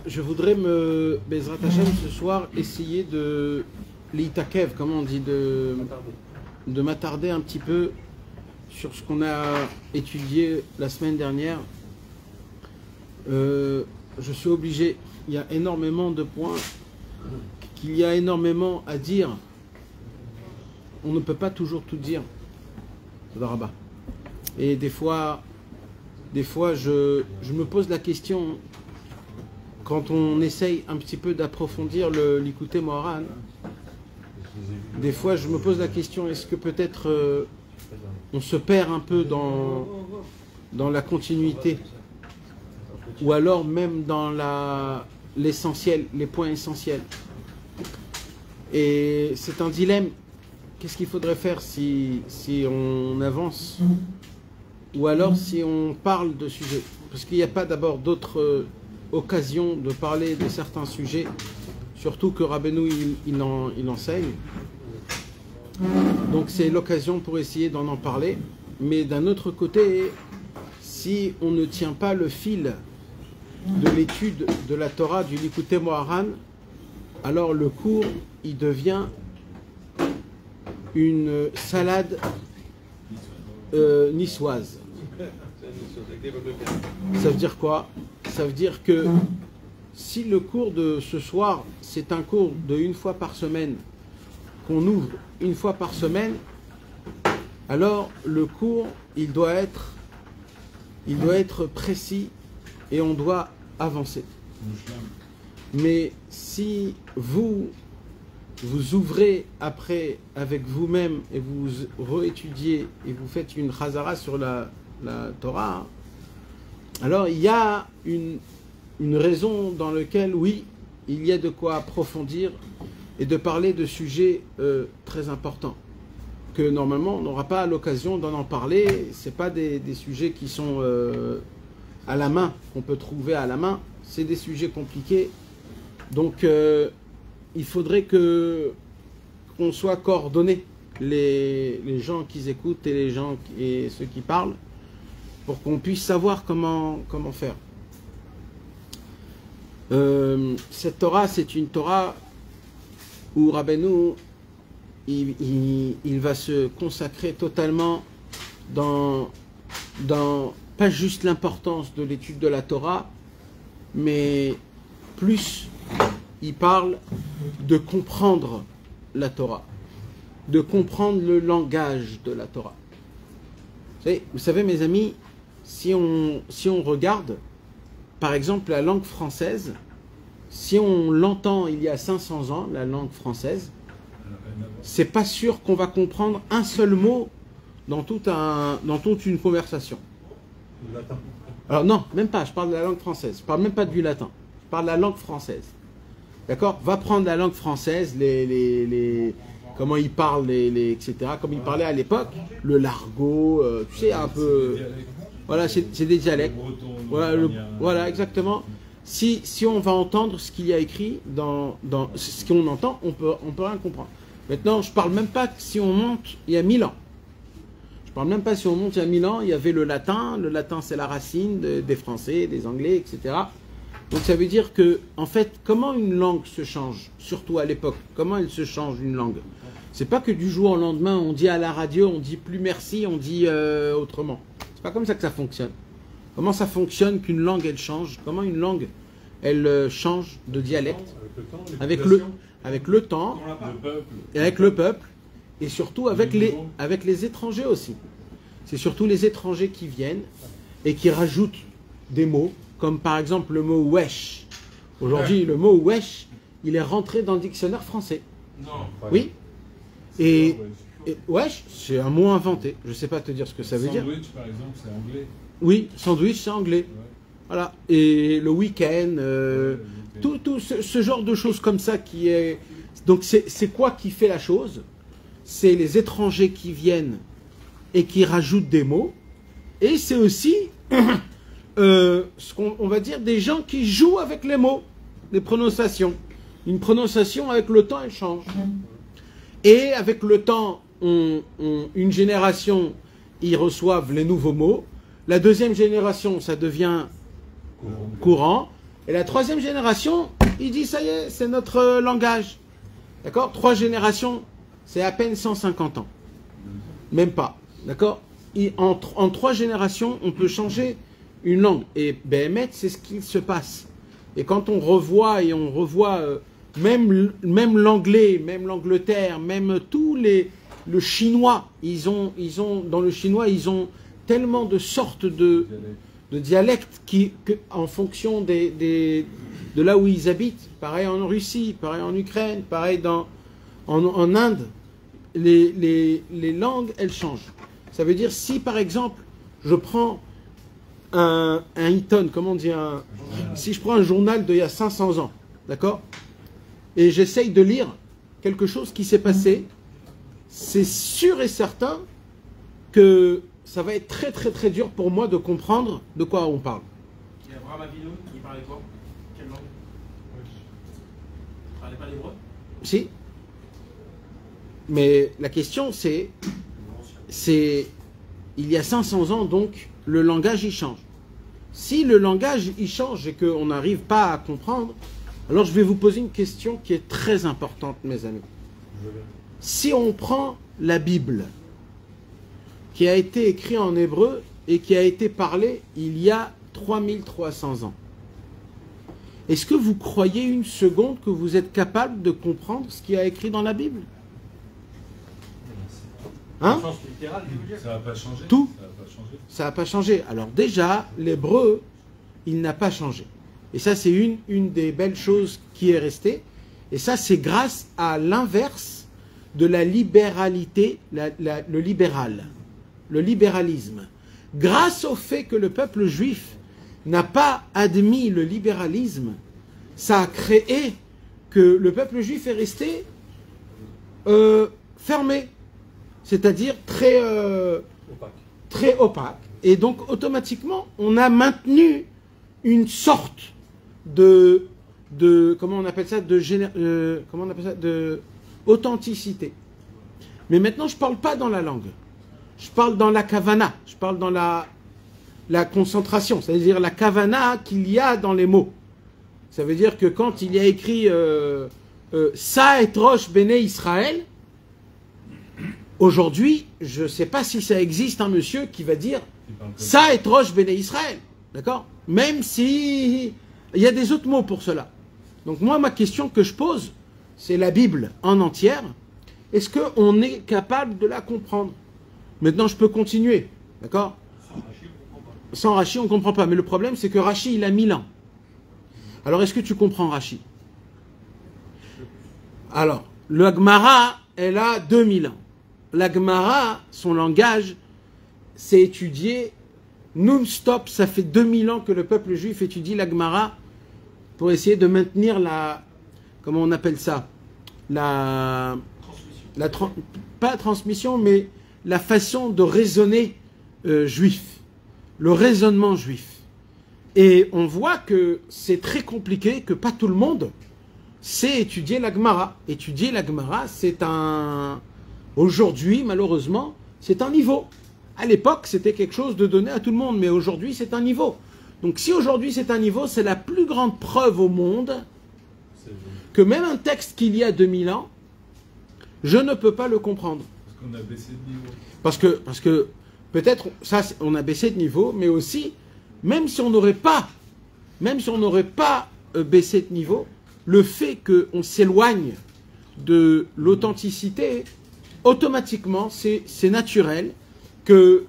Je voudrais Bezrat Hashem, ce soir, essayer de l'itakev, comment on dit, de m'attarder un petit peu sur ce qu'on a étudié la semaine dernière. Je suis obligé, il y a énormément de points, qu'il y a énormément à dire. On ne peut pas toujours tout dire. Et des fois je me pose la question, quand on essaye un petit peu d'approfondir l'Ikouté Moharan, des fois je me pose la question, est-ce que peut-être on se perd un peu dans la continuité, ou alors même dans l'essentiel, les points essentiels. Et c'est un dilemme. Qu'est-ce qu'il faudrait faire si on avance, ou alors si on parle de sujets? Parce qu'il n'y a pas d'abord d'autres occasions de parler de certains sujets, surtout que Rabbeinu il enseigne. Donc c'est l'occasion pour essayer d'en parler. Mais d'un autre côté, si on ne tient pas le fil de l'étude de la Torah, du Likutei Moharan, alors le cours il devient une salade niçoise. Ça veut dire quoi? Ça veut dire que si le cours de ce soir, c'est un cours de une fois par semaine, qu'on ouvre une fois par semaine, alors le cours, il doit être précis et on doit avancer. Mais si vous ouvrez après avec vous-même et vous réétudiez et vous faites une chazara sur la Torah, alors il y a une raison dans laquelle, oui, il y a de quoi approfondir et de parler de sujets très importants, que normalement on n'aura pas l'occasion d'en parler. Ce n'est pas des sujets qui sont à la main, qu'on peut trouver à la main, c'est des sujets compliqués. Donc il faudrait qu'on soit coordonnés, les gens qui écoutent et ceux qui parlent, pour qu'on puisse savoir comment faire. Cette Torah, c'est une Torah où Rabbeinu il va se consacrer totalement dans pas juste l'importance de l'étude de la Torah, mais plus il parle de comprendre la Torah, de comprendre le langage de la Torah. Vous savez mes amis, si on regarde, par exemple, la langue française, si on l'entend il y a 500 ans, la langue française, c'est pas sûr qu'on va comprendre un seul mot dans toute une conversation. Alors non, même pas, je parle de la langue française, je parle même pas du latin, je parle de la langue française. D'accord? Va prendre la langue française, comment ils parlent, etc. Comme ils parlaient à l'époque, le l'argot, tu sais, un peu. Voilà, c'est des dialectes. Voilà, exactement. Si on va entendre ce qu'il y a écrit dans ce qu'on entend, on peut rien comprendre. Maintenant, je parle même pas que si on monte il y a 1000 ans. Je parle même pas si on monte il y a 1000 ans, il y avait le latin. Le latin, c'est la racine des Français, des Anglais, etc. Donc ça veut dire que, en fait, comment une langue se change, surtout à l'époque, comment elle se change une langue? C'est pas que du jour au lendemain, on dit à la radio, on dit plus merci, on dit autrement. C'est pas comme ça que ça fonctionne. Comment ça fonctionne qu'une langue, elle change? Comment une langue, elle change de dialecte? Avec le temps, et avec le peuple, et surtout avec les étrangers aussi. C'est surtout les étrangers qui viennent et qui rajoutent des mots, comme par exemple le mot wesh. Aujourd'hui, le mot wesh, il est rentré dans le dictionnaire français. Non. Oui. Et wesh, c'est un mot inventé. Je ne sais pas te dire ce que ça veut dire. Sandwich, par exemple, c'est anglais. Oui, sandwich, c'est anglais. Ouais. Voilà. Et le week-end, tout ce genre de choses comme ça qui est... Donc c'est quoi qui fait la chose? C'est les étrangers qui viennent et qui rajoutent des mots. Et c'est aussi... ce qu'on va dire des gens qui jouent avec les mots, les prononciations. Une prononciation avec le temps elle change. Et avec le temps, une génération ils reçoivent les nouveaux mots. La deuxième génération, ça devient courant. Et la troisième génération, il dit, ça y est, c'est notre langage. D'accord? 3 générations, c'est à peine 150 ans. Même pas. D'accord? En 3 générations, on peut changer une langue. Et Béhémet, c'est ce qui se passe. Et quand on revoit, même l'anglais, même l'Angleterre, même le chinois, dans le chinois, ils ont tellement de sortes de dialectes en fonction de là où ils habitent. Pareil en Russie, pareil en Ukraine, pareil en Inde. Les langues, elles changent. Ça veut dire, si par exemple, je prends un Eaton, comment on dit, si je prends un journal d'il y a 500 ans, d'accord, et j'essaye de lire quelque chose qui s'est passé, c'est sûr et certain que ça va être très très très dur pour moi de comprendre de quoi on parle. Et Abraham Avinu, il parlait quoi? Quelle langue? Il parlait pas l'hébreu? Si. Mais la question c'est, il y a 500 ans, donc le langage il change. Si le langage il change et qu'on n'arrive pas à comprendre, alors je vais vous poser une question qui est très importante, mes amis. Si on prend la Bible, qui a été écrite en hébreu et qui a été parlée il y a 3300 ans, est-ce que vous croyez une seconde que vous êtes capable de comprendre ce qui est écrit dans la Bible? Hein? Ça n'a pas changé. Tout. Ça n'a pas changé. Alors déjà, l'hébreu, il n'a pas changé. Et ça, c'est une des belles choses qui est restée. Et ça, c'est grâce à l'inverse de la libéralité, le libéralisme. Grâce au fait que le peuple juif n'a pas admis le libéralisme, ça a créé que le peuple juif est resté fermé. C'est-à-dire très opaque. Et donc, automatiquement, on a maintenu une sorte de comment on appelle ça, de authenticité. Mais maintenant, je ne parle pas dans la langue. Je parle dans la kavana. Je parle dans la concentration. C'est-à-dire la kavana qu'il y a dans les mots. Ça veut dire que quand il y a écrit Sa et Rosh Béné Israël, aujourd'hui, je ne sais pas si ça existe un monsieur qui va dire ça est Rosh Béné Israël. D'accord? Même si il y a des autres mots pour cela. Donc moi, ma question que je pose, c'est la Bible en entière. Est-ce qu'on est capable de la comprendre? Maintenant, je peux continuer. D'accord? Sans Rashi, on ne comprend pas. Mais le problème, c'est que Rashi, il a 1000 ans. Alors, est-ce que tu comprends Rashi? Alors, le Gemara, elle a 2000 ans. La Gemara, son langage, c'est étudié non-stop. Ça fait 2000 ans que le peuple juif étudie la Gemara pour essayer de maintenir comment on appelle ça? Pas la transmission, mais la façon de raisonner juif. Le raisonnement juif. Et on voit que c'est très compliqué, que pas tout le monde sait étudier la Gemara. Étudier la Gemara, c'est un... Aujourd'hui, malheureusement, c'est un niveau. À l'époque, c'était quelque chose de donné à tout le monde, mais aujourd'hui, c'est un niveau. Donc si aujourd'hui, c'est un niveau, c'est la plus grande preuve au monde que même un texte qu'il y a 2000 ans, je ne peux pas le comprendre. Parce qu'on a baissé de niveau. Parce que peut-être, ça, on a baissé de niveau, mais aussi, même si on n'aurait pas baissé de niveau, le fait qu'on s'éloigne de l'authenticité, automatiquement, c'est naturel que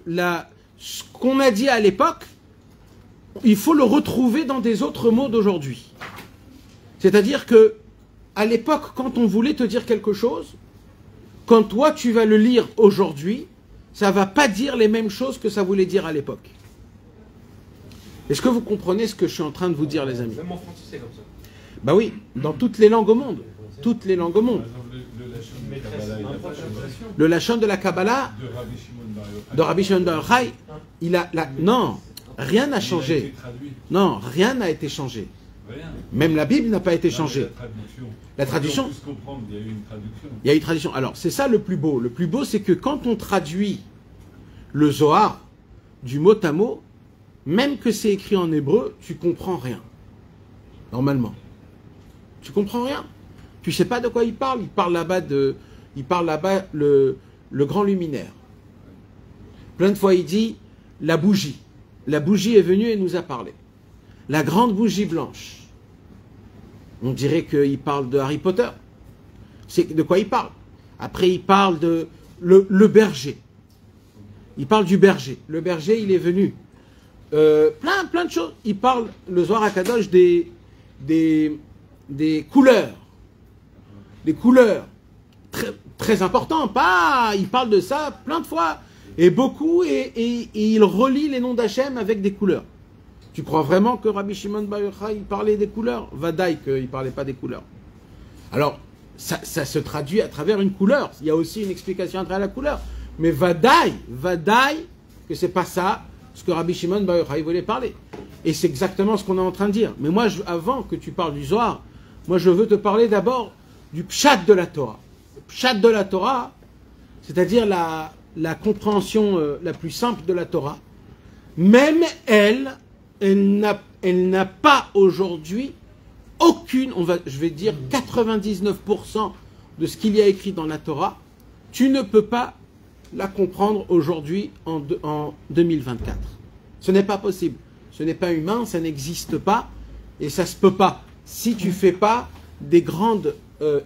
ce qu'on a dit à l'époque, il faut le retrouver dans des autres mots d'aujourd'hui. C'est-à-dire que, à l'époque, quand on voulait te dire quelque chose, quand toi tu vas le lire aujourd'hui, ça ne va pas dire les mêmes choses que ça voulait dire à l'époque. Est-ce que vous comprenez ce que je suis en train de vous dire, les amis? Même en français, c'est comme ça. Bah oui, dans toutes les langues au monde. Toutes les langues au monde. Le Lachon de la Kabbalah, de Rabbi Shimon Bar Yochai, non, rien n'a changé. Non, rien n'a été changé. Même la Bible n'a pas été changée. La traduction. Il y a eu une traduction. Alors, c'est ça le plus beau. Le plus beau, c'est que quand on traduit le Zohar, du mot à mot, même que c'est écrit en hébreu, tu comprends rien. Normalement. Tu comprends rien. Tu sais pas de quoi il parle. Il parle là-bas le grand luminaire. Plein de fois il dit la bougie. La bougie est venue et nous a parlé. La grande bougie blanche. On dirait qu'il parle de Harry Potter. C'est de quoi il parle. Après il parle de le berger. Il parle du berger. Le berger il est venu. Plein de choses. Il parle, le Zohar HaKadosh, des couleurs. Des couleurs. Très important. Il parle de ça plein de fois. Et beaucoup. Et il relie les noms d'Hachem avec des couleurs. Tu crois vraiment que Rabbi Shimon Bar Yochai, il parlait des couleurs? Vadaï qu'il ne parlait pas des couleurs. Alors, ça se traduit à travers une couleur. Il y a aussi une explication à travers la couleur. Mais Vadaï, que c'est pas ça ce que Rabbi Shimon Bar Yochai voulait parler. Et c'est exactement ce qu'on est en train de dire. Mais moi, avant que tu parles du Zohar, moi je veux te parler d'abord du Pshat de la Torah. Le Pshat de la Torah, c'est-à-dire la compréhension la plus simple de la Torah, même elle n'a pas aujourd'hui aucune, je vais dire 99% de ce qu'il y a écrit dans la Torah, tu ne peux pas la comprendre aujourd'hui en 2024. Ce n'est pas possible. Ce n'est pas humain, ça n'existe pas et ça ne se peut pas. Si tu ne fais pas des grandes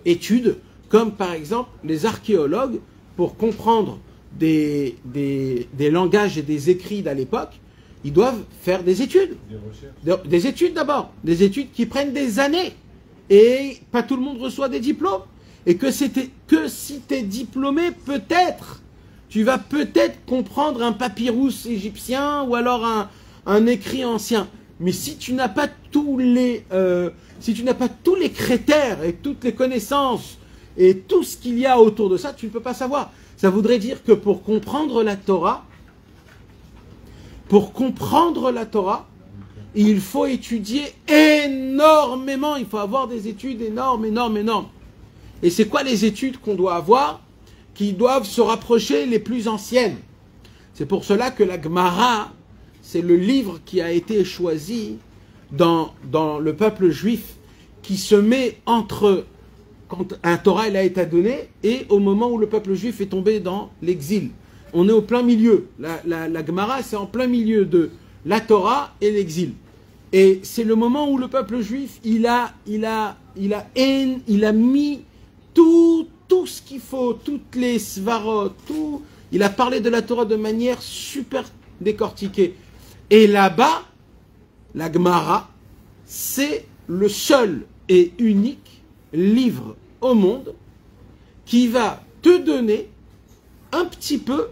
études, comme par exemple les archéologues, pour comprendre des langages et des écrits d'à l'époque, ils doivent faire des études. Des études d'abord. Des études qui prennent des années. Et pas tout le monde reçoit des diplômes. Et que si tu es diplômé, peut-être, tu vas peut-être comprendre un papyrus égyptien ou alors un écrit ancien. Mais si tu n'as pas tous les critères et toutes les connaissances et tout ce qu'il y a autour de ça, tu ne peux pas savoir. Ça voudrait dire que pour comprendre la Torah, il faut étudier énormément. Il faut avoir des études énormes. Et c'est quoi les études qu'on doit avoir, qui doivent se rapprocher les plus anciennes? C'est pour cela que la Gemara, c'est le livre qui a été choisi dans le peuple juif, qui se met entre quand un Torah a été donné et au moment où le peuple juif est tombé dans l'exil. On est au plein milieu. La Gemara, c'est en plein milieu de la Torah et l'exil. Et c'est le moment où le peuple juif, il a mis tout ce qu'il faut, toutes les svarot, tout. Il a parlé de la Torah de manière super décortiquée. Et là-bas, la Gemara, c'est le seul et unique livre au monde qui va te donner un petit peu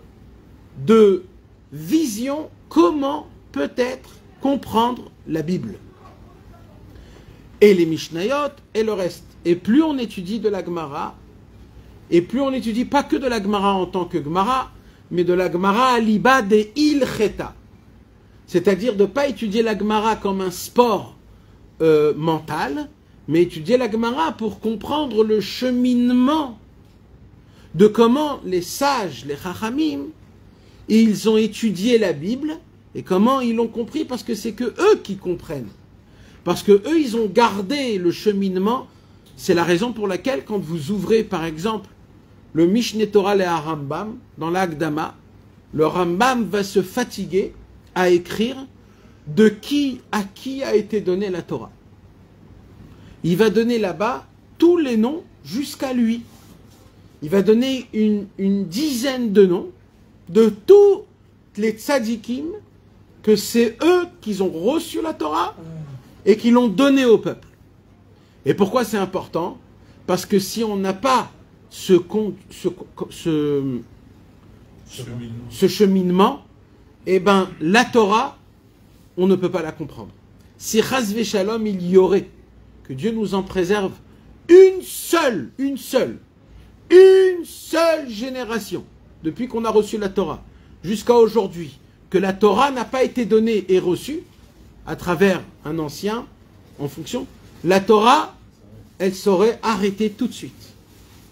de vision comment peut-être comprendre la Bible. Et les Mishnayot et le reste. Et plus on étudie de la Gemara, et plus on étudie pas que de la Gemara en tant que Gemara, mais de la Gemara aliba des Ilcheta. C'est-à-dire de ne pas étudier la Gemara comme un sport mental, mais étudier la Gemara pour comprendre le cheminement de comment les sages, les Chachamim, ils ont étudié la Bible et comment ils l'ont compris, parce que c'est que eux qui comprennent. Parce que eux, ils ont gardé le cheminement. C'est la raison pour laquelle, quand vous ouvrez, par exemple, le Mishneh Torah et Rambam, dans l'Akdama, le Rambam va se fatiguer à écrire de qui à qui a été donnée la Torah. Il va donner là-bas tous les noms jusqu'à lui. Il va donner une dizaine de noms de tous les tzadikim, que c'est eux qui ont reçu la Torah et qui l'ont donnée au peuple. Et pourquoi c'est important? Parce que si on n'a pas ce cheminement, eh ben, la Torah, on ne peut pas la comprendre. Si Chas Veshalom, il y aurait, que Dieu nous en préserve, une seule génération, depuis qu'on a reçu la Torah, jusqu'à aujourd'hui, que la Torah n'a pas été donnée et reçue, à travers un ancien, en fonction, la Torah, elle serait arrêtée tout de suite.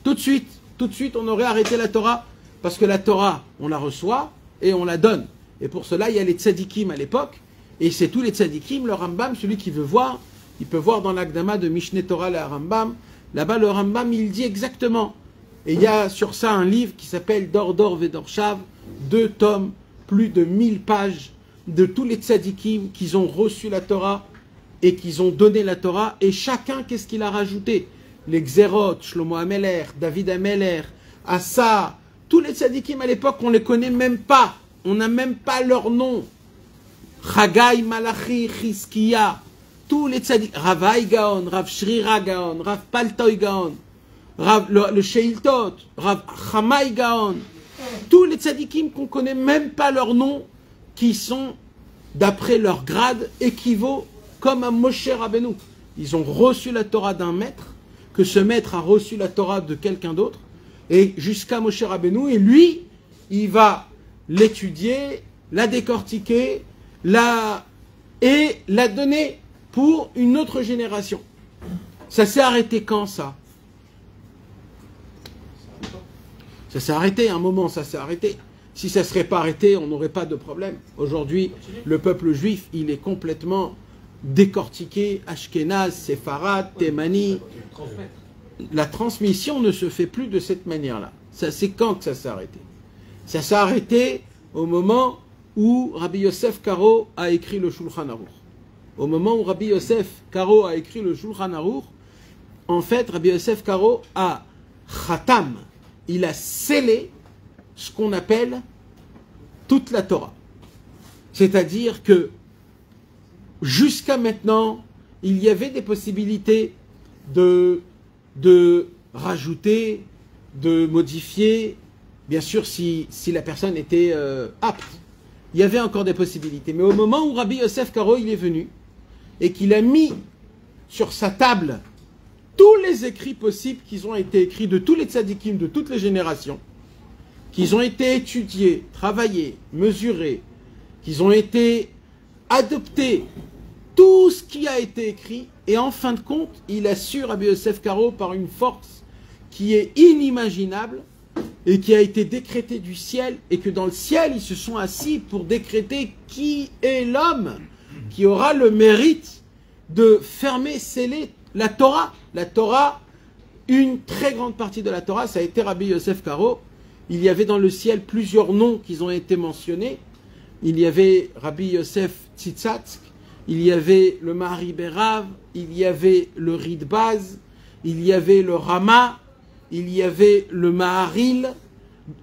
Tout de suite, on aurait arrêté la Torah, parce que la Torah, on la reçoit, et on la donne. Et pour cela, il y a les tzadikim à l'époque, et c'est tous les tzadikim, le Rambam, celui qui veut voir, il peut voir dans l'Akdama de Mishneh Torah le Rambam, là-bas le Rambam, il dit exactement, et il y a sur ça un livre qui s'appelle Dor Dor Vedorshav, 2 tomes, plus de 1000 pages, de tous les tzadikim qui ont reçu la Torah, et qu'ils ont donné la Torah, et chacun, qu'est-ce qu'il a rajouté? Les Xerot, Shlomo Ameler, David Ameler, Asa, tous les tzadikim à l'époque, on ne les connaît même pas. On n'a même pas leur nom. Chagai, Malachi, Chizkiya, tous les tzadikim, Rav Hai Gaon, Rav Shrira Gaon, Rav Paltoy Gaon, le Sheiltot, Rav Chamai Gaon, tous les tzadikim qu'on ne connaît même pas leur nom, qui sont, d'après leur grade, équivaut comme à Moshe Rabbeinu. Ils ont reçu la Torah d'un maître, que ce maître a reçu la Torah de quelqu'un d'autre, et jusqu'à Moshe Rabbeinu, et lui, il va l'étudier, la décortiquer, et la donner pour une autre génération. Ça s'est arrêté quand, ça? Ça s'est arrêté, à un moment, ça s'est arrêté. Si ça ne serait pas arrêté, on n'aurait pas de problème. Aujourd'hui, le peuple juif, il est complètement décortiqué, Ashkenaz, Séfarad, Thémani. La transmission ne se fait plus de cette manière-là. Ça, c'est quand que ça s'est arrêté? Ça s'est arrêté au moment où Rabbi Yosef Karo a écrit le Shulchan Aruch. Au moment où Rabbi Yosef Karo a écrit le Shulchan Aruch, en fait, Rabbi Yosef Karo a khatam, il a scellé ce qu'on appelle toute la Torah. C'est-à-dire que jusqu'à maintenant, il y avait des possibilités de rajouter, de modifier, bien sûr si la personne était apte. Il y avait encore des possibilités. Mais au moment où Rabbi Yosef Karo il est venu et qu'il a mis sur sa table tous les écrits possibles qui ont été écrits de tous les tzadikim de toutes les générations, qu'ils ont été étudiés, travaillés, mesurés, qu'ils ont été adoptés, tout ce qui a été écrit, et en fin de compte, il a su, Rabbi Yosef Karo, par une force qui est inimaginable, et qui a été décrétée du ciel, et que dans le ciel, ils se sont assis pour décréter qui est l'homme qui aura le mérite de fermer, sceller la Torah. La Torah, une très grande partie de la Torah, ça a été Rabbi Yosef Karo. Il y avait dans le ciel plusieurs noms qui ont été mentionnés. Il y avait Rabbi Yosef Tzitzatsk, il y avait le Mahari Berav, il y avait le Ridbaz, il y avait le Rama, il y avait le Maharil,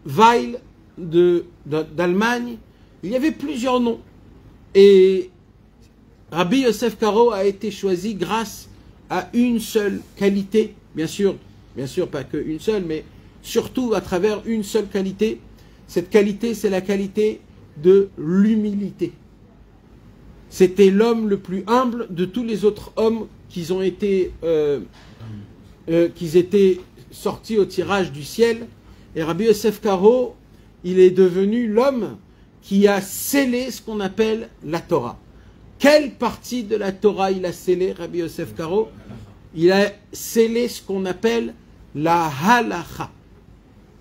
Weil d'Allemagne. Il y avait plusieurs noms. Et Rabbi Yosef Karo a été choisi grâce à une seule qualité, bien sûr pas qu'une seule, mais surtout à travers une seule qualité. Cette qualité, c'est la qualité de l'humilité. C'était l'homme le plus humble de tous les autres hommes qui ont été, qui étaient sortis au tirage du ciel. Et Rabbi Yosef Karo, il est devenu l'homme qui a scellé ce qu'on appelle la Torah. Quelle partie de la Torah il a scellé, Rabbi Yosef Karo? Il a scellé ce qu'on appelle la halacha.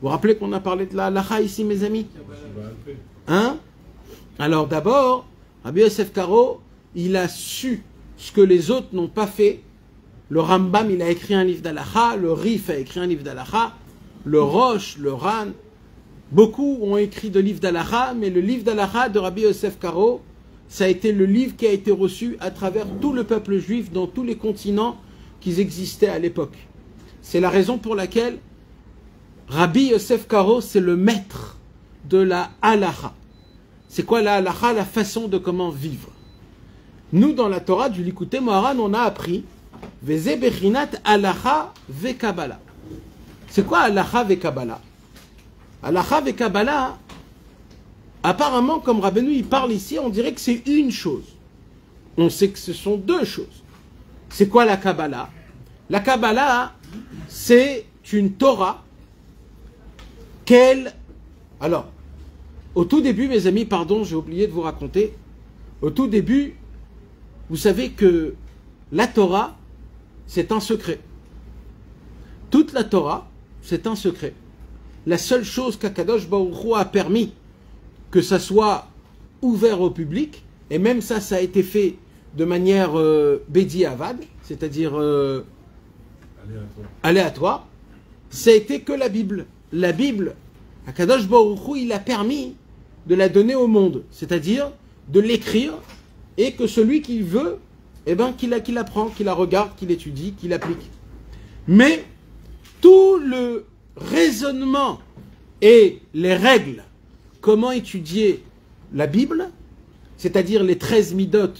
Vous vous rappelez qu'on a parlé de la halacha ici, mes amis? Hein? Alors d'abord, Rabbi Yosef Karo, il a su ce que les autres n'ont pas fait. Le Rambam, il a écrit un livre d'halacha, le Rif a écrit un livre d'halacha, le Rosh, le Ran, beaucoup ont écrit de livres d'halacha, mais le livre d'halacha de Rabbi Yosef Karo, ça a été le livre qui a été reçu à travers tout le peuple juif dans tous les continents qui existaient à l'époque. C'est la raison pour laquelle Rabbi Yosef Karo, c'est le maître de la halacha. C'est quoi la halacha? La façon de comment vivre. Nous, dans la Torah du Likutei Moharan, on a appris Veze bechinat halacha ve kabbalah. C'est quoi halacha ve kabbalah? Halacha ve kabbalah, apparemment, comme Rabbeinu il parle ici, on dirait que c'est une chose. On sait que ce sont deux choses. C'est quoi la Kabbalah? La Kabbalah, c'est une Torah qu'elle... Alors, au tout début, mes amis, pardon, j'ai oublié de vous raconter. Au tout début, vous savez que la Torah, c'est un secret. Toute la Torah, c'est un secret. La seule chose qu'Akadosh Baruch Hu a permis que ça soit ouvert au public, et même ça, ça a été fait de manière Bedi Avad, c'est-à-dire aléatoire, ça a été que la Bible. La Bible, Akadosh Baruch Hu, il a permis de la donner au monde, c'est-à-dire de l'écrire, et que celui qui veut, eh ben, qu'il apprend, qu'il la regarde, qu'il étudie, qu'il applique. Mais tout le raisonnement et les règles, comment étudier la Bible, c'est-à-dire les 13 midot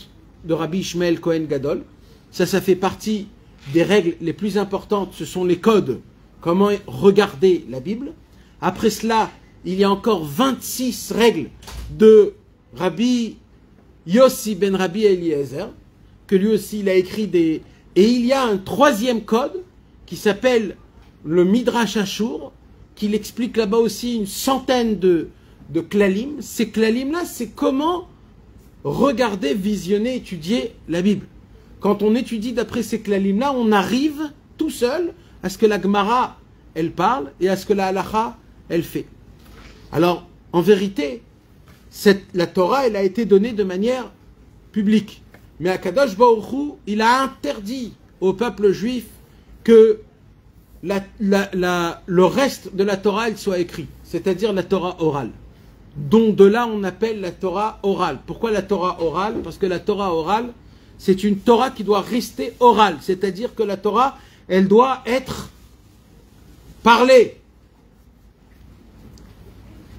de Rabbi Ishmael Cohen Gadol, ça fait partie des règles les plus importantes, ce sont les codes, comment regarder la Bible. Après cela, il y a encore 26 règles de Rabbi Yossi ben Rabbi Eliezer, que lui aussi il a écrit des... Et il y a un troisième code qui s'appelle le Midrash Ashur, qui explique là-bas aussi une centaine de klalim. Ces klalim-là, c'est comment regarder, visionner, étudier la Bible. Quand on étudie d'après ces klalim-là, on arrive tout seul à ce que la Gemara, elle parle, et à ce que la Halacha, elle fait. Alors, en vérité, la Torah, elle a été donnée de manière publique. Mais Akadosh Baruch Hu, il a interdit au peuple juif que le reste de la Torah, elle soit écrit, c'est-à-dire la Torah orale. Donc de là, on appelle la Torah orale. Pourquoi la Torah orale? Parce que la Torah orale, c'est une Torah qui doit rester orale, c'est-à-dire que la Torah, elle doit être parlée.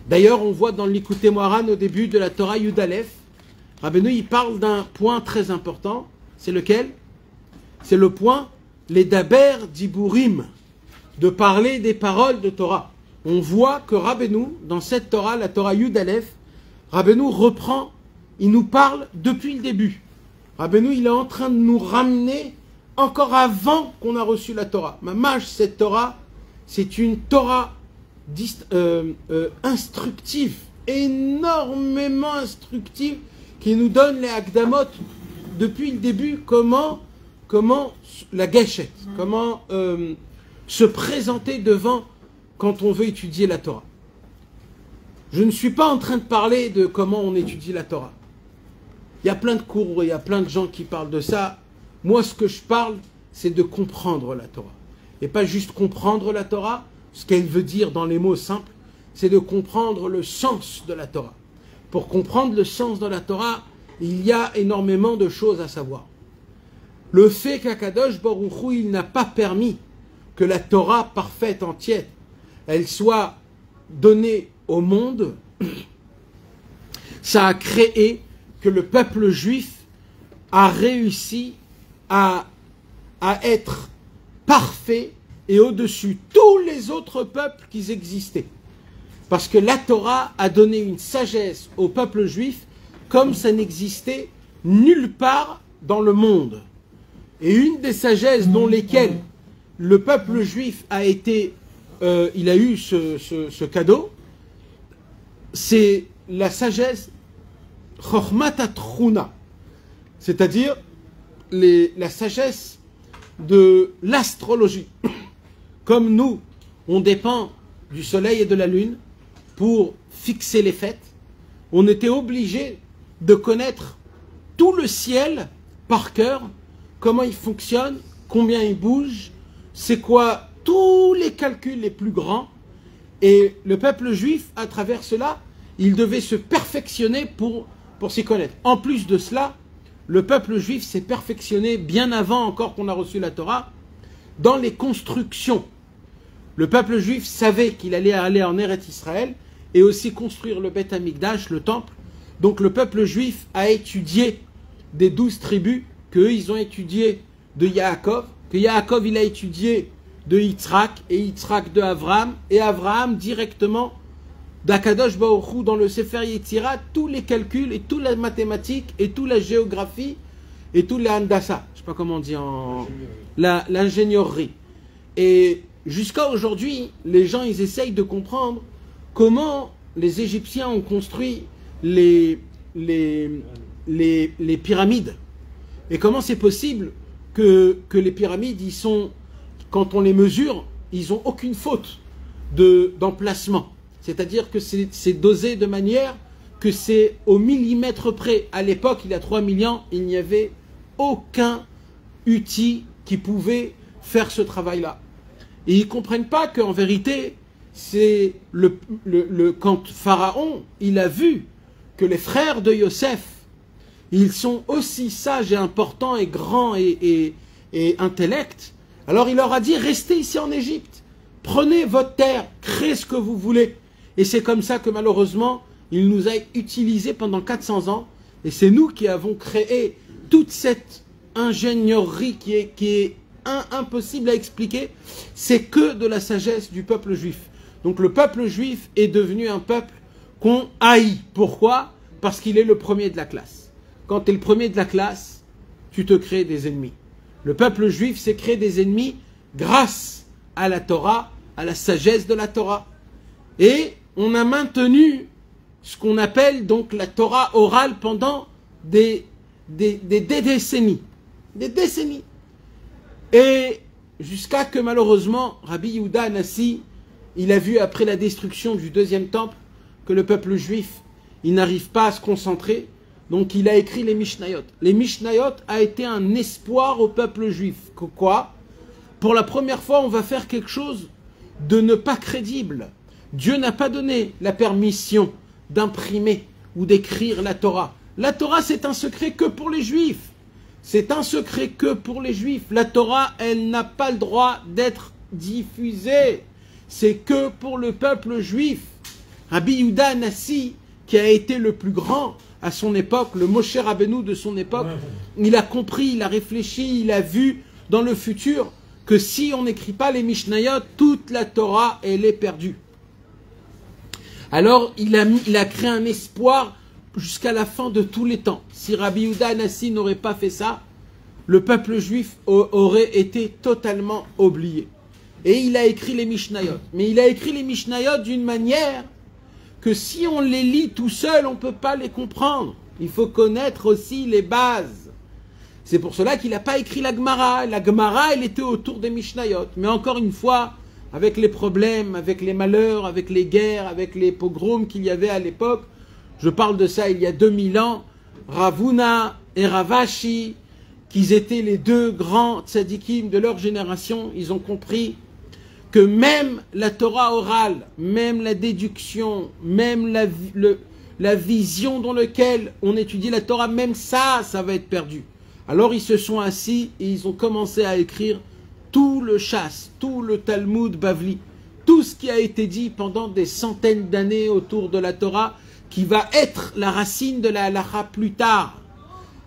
D'ailleurs, on voit dans l'Ikouté Moharan, au début de la Torah Yud Aleph, Rabbeinu, il parle d'un point très important. C'est lequel? C'est le point, les daber diburim, de parler des paroles de Torah. On voit que Rabbeinu, dans cette Torah, la Torah Yud Aleph, Rabbeinu reprend, il nous parle depuis le début. Rabbeinu, il est en train de nous ramener encore avant qu'on a reçu la Torah. Mamash, cette Torah, c'est une Torah instructive, énormément instructive, qui nous donne les Akdamot depuis le début, comment la Geshet, comment se présenter devant quand on veut étudier la Torah. Je ne suis pas en train de parler de comment on étudie la Torah. Il y a plein de cours, il y a plein de gens qui parlent de ça. Moi, ce que je parle, c'est de comprendre la Torah. Et pas juste comprendre la Torah, ce qu'elle veut dire dans les mots simples, c'est de comprendre le sens de la Torah. Pour comprendre le sens de la Torah, il y a énormément de choses à savoir. Le fait qu'Akadosh Baruch Hu, il n'a pas permis que la Torah parfaite, entière, elle soit donnée au monde, ça a créé que le peuple juif a réussi à être parfait et au-dessus tous les autres peuples qui existaient. Parce que la Torah a donné une sagesse au peuple juif comme ça n'existait nulle part dans le monde. Et une des sagesses dont lesquelles le peuple juif a été, il a eu ce cadeau, c'est la sagesse Chochmat Atruna, c'est-à-dire la sagesse de l'astrologie. Comme nous, on dépend du soleil et de la lune pour fixer les fêtes, on était obligé de connaître tout le ciel par cœur, comment il fonctionne, combien il bouge, c'est quoi tous les calculs les plus grands. Et le peuple juif, à travers cela, il devait se perfectionner pour s'y connaître. En plus de cela, le peuple juif s'est perfectionné bien avant encore qu'on a reçu la Torah, dans les constructions. Le peuple juif savait qu'il allait aller en Eretz Israël et aussi construire le Beth Amikdash, le temple. Donc le peuple juif a étudié des 12 tribus qu'eux ils ont étudié de Yaakov, que Yaakov il a étudié de Yitzhak et Yitzhak de Avraham, et Avraham directement d'Akadosh Baruch Hu dans le Sefer Yetzira, tous les calculs et toute la mathématique et toute la géographie et tout la handassa, je ne sais pas comment on dit en l'ingénierie. Et jusqu'à aujourd'hui, les gens ils essayent de comprendre comment les Égyptiens ont construit les pyramides. Et comment c'est possible que les pyramides, ils sont, quand on les mesure, ils n'ont aucune faute d'emplacement. C'est-à-dire que c'est dosé de manière que c'est au millimètre près. À l'époque, il y a 3000 ans, il n'y avait aucun outil qui pouvait faire ce travail-là. Et ils ne comprennent pas qu'en vérité, c'est quand Pharaon, il a vu que les frères de Yosef, ils sont aussi sages et importants et grands et intellects, alors il leur a dit, restez ici en Égypte, prenez votre terre, créez ce que vous voulez. Et c'est comme ça que malheureusement, il nous a utilisés pendant 400 ans, et c'est nous qui avons créé toute cette ingénierie qui est impossible à expliquer. C'est que de la sagesse du peuple juif. Donc le peuple juif est devenu un peuple qu'on haït. Pourquoi? Parce qu'il est le premier de la classe. Quand tu es le premier de la classe, tu te crées des ennemis. Le peuple juif s'est créé des ennemis grâce à la Torah, à la sagesse de la Torah. Et on a maintenu ce qu'on appelle donc la Torah orale pendant des décennies. Des décennies. Et jusqu'à que malheureusement, Rabbi Yehuda Hanassi, il a vu après la destruction du deuxième temple que le peuple juif, il n'arrive pas à se concentrer. Donc il a écrit les Mishnayot. Les Mishnayot a été un espoir au peuple juif. Quoi? Pour la première fois, on va faire quelque chose de ne pas crédible. Dieu n'a pas donné la permission d'imprimer ou d'écrire la Torah. La Torah, c'est un secret que pour les Juifs. C'est un secret que pour les Juifs. La Torah, elle n'a pas le droit d'être diffusée. C'est que pour le peuple juif. Rabbi Yehuda Hanassi, qui a été le plus grand à son époque, le Moshe Rabbeinu de son époque, il a compris, il a réfléchi, il a vu dans le futur que si on n'écrit pas les Mishnayot, toute la Torah, elle est perdue. Alors, il a créé un espoir jusqu'à la fin de tous les temps. Si Rabbi Yehuda Hanassi n'aurait pas fait ça, le peuple juif aurait été totalement oublié. Et il a écrit les Mishnayot. Mais il a écrit les Mishnayot d'une manière que si on les lit tout seul, on ne peut pas les comprendre. Il faut connaître aussi les bases. C'est pour cela qu'il n'a pas écrit la Gemara. La Gemara, elle était autour des Mishnayot. Mais encore une fois, avec les problèmes, avec les malheurs, avec les guerres, avec les pogroms qu'il y avait à l'époque, je parle de ça il y a 2000 ans, Ravuna et Ravashi, qu'ils étaient les deux grands tzadikim de leur génération, ils ont compris que même la Torah orale, même la déduction, même la vision dans laquelle on étudie la Torah, même ça va être perdu. Alors ils se sont assis et ils ont commencé à écrire tout le Shas, tout le Talmud Bavli, tout ce qui a été dit pendant des centaines d'années autour de la Torah, qui va être la racine de la halacha plus tard.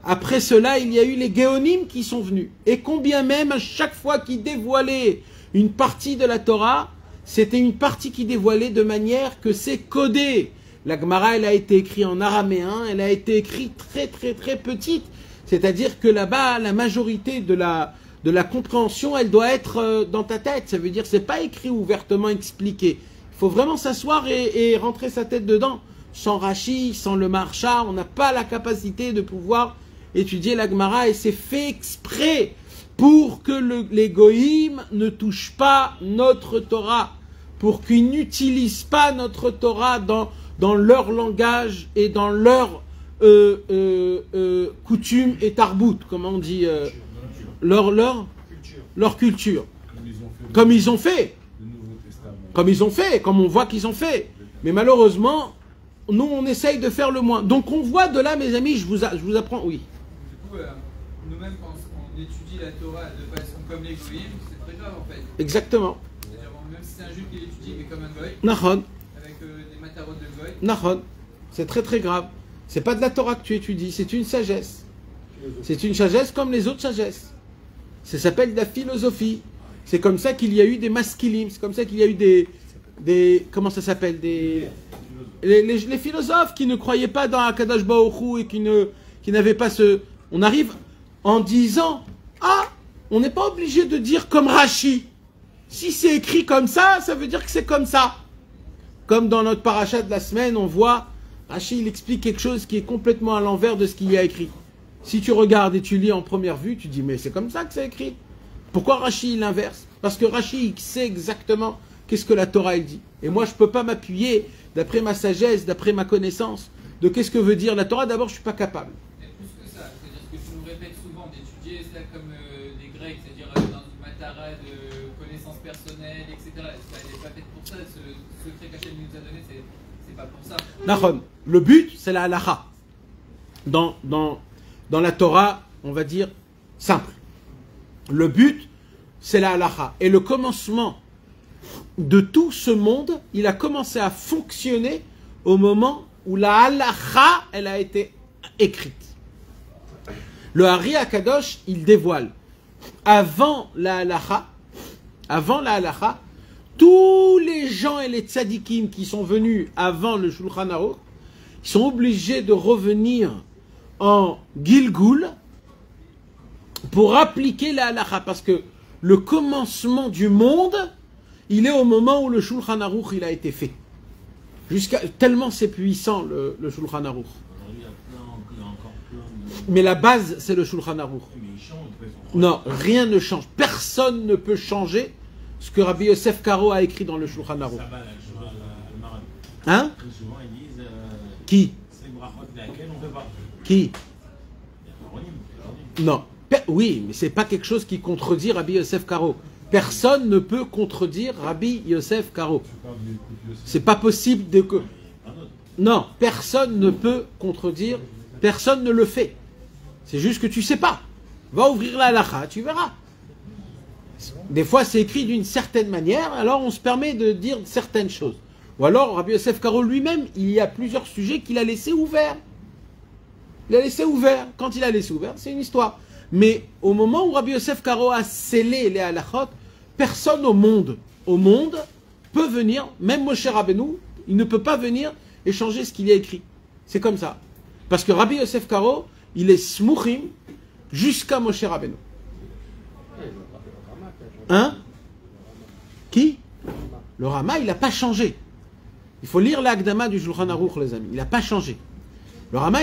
Après cela, il y a eu les Géonim qui sont venus. Et combien même, à chaque fois qu'ils dévoilaient une partie de la Torah, c'était une partie qui dévoilait de manière que c'est codé. La Gemara, elle a été écrite en araméen, elle a été écrite très très très petite. C'est-à-dire que là-bas, la majorité de la compréhension, elle doit être dans ta tête. Ça veut dire que c'est pas écrit ouvertement expliqué. Il faut vraiment s'asseoir et rentrer sa tête dedans. Sans Rashi, sans le Maharsha, on n'a pas la capacité de pouvoir étudier la Gemara, et c'est fait exprès pour que les Goïm ne touchent pas notre Torah, pour qu'ils n'utilisent pas notre Torah dans leur langage et dans leur coutume et tarbout, comme on dit, leur culture. Comme ils ont fait. Comme on voit qu'ils ont fait. Mais malheureusement, nous, on essaye de faire le moins. Donc, on voit de là, mes amis, je vous apprends, oui. Du coup, nous-mêmes, quand on étudie la Torah de façon comme les goïms, c'est très grave, en fait. Exactement. C'est-à-dire, même si c'est un juif qui l'étudie, mais comme un goï, Nahon. avec des matarot de goï. Nahon. C'est très très grave. C'est pas de la Torah que tu étudies, c'est une sagesse. C'est une sagesse comme les autres sagesses. Ça s'appelle la philosophie. C'est comme ça qu'il y a eu des maskilim, c'est comme ça qu'il y a eu des comment ça s'appelle, les philosophes qui ne croyaient pas dans Akadosh Baruch Hu et qui n'avaient pas ce... On arrive en disant, on n'est pas obligé de dire comme Rashi. Si c'est écrit comme ça, ça veut dire que c'est comme ça. Comme dans notre parachat de la semaine, on voit, Rashi, il explique quelque chose qui est complètement à l'envers de ce qu'il y a écrit. Si tu regardes et tu lis en première vue, tu dis, mais c'est comme ça que c'est écrit. Pourquoi Rashi, il inverse? Parce que Rashi, il sait exactement qu'est-ce que la Torah, elle dit. Et moi, je ne peux pas m'appuyer, d'après ma sagesse, d'après ma connaissance, de qu'est-ce que veut dire la Torah, d'abord je ne suis pas capable. Et plus que ça, c'est-à-dire ce que tu nous répètes souvent d'étudier ça comme des Grecs, c'est-à-dire dans une matara de connaissances personnelles, etc. Ça n'est pas fait pour ça, ce secret qu'Hachem nous a donné, c'est pas pour ça. Nachon. Le but, c'est la halacha. Dans la Torah, on va dire simple. Le but, c'est la halacha. Et le commencement de tout ce monde, il a commencé à fonctionner au moment où la halacha, elle a été écrite. Le Hari Akadosh, il dévoile. Avant la halacha, tous les gens et les tzadikim qui sont venus avant le Shulchan Aruch, ils sont obligés de revenir en Gilgul pour appliquer la halacha. Parce que le commencement du monde, il est au moment où le Shulchan Aruch il a été fait. Tellement c'est puissant le Shulchan Aruch. Mais la base, c'est le Shulchan Aruch. Non, rien ne change. Personne ne peut changer ce que Rabbi Yosef Karo a écrit dans le Shulchan Aruch. Hein? Qui? Qui? Non. Oui, mais c'est pas quelque chose qui contredit Rabbi Yosef Karo. Personne ne peut contredire Rabbi Yosef Karo. C'est pas possible de que... Non, personne ne peut contredire, personne ne le fait. C'est juste que tu sais pas. Va ouvrir la halakha, tu verras. Des fois, c'est écrit d'une certaine manière, alors on se permet de dire certaines choses. Ou alors, Rabbi Yosef Karo lui-même, il y a plusieurs sujets qu'il a laissés ouverts. Il a laissé ouvert. Quand il a laissé ouvert, c'est une histoire. Mais au moment où Rabbi Yosef Karo a scellé les halachot, personne au monde peut venir, même Moshe Rabbeinu, il ne peut pas venir et changer ce qu'il y a écrit. C'est comme ça. Parce que Rabbi Yosef Karo, il est smuchim jusqu'à Moshe Rabbeinu. Hein? Qui? Le Rama, il n'a pas changé. Il faut lire l'Agdama du Shulchan Aruch, les amis. Il n'a pas changé. Le Rama,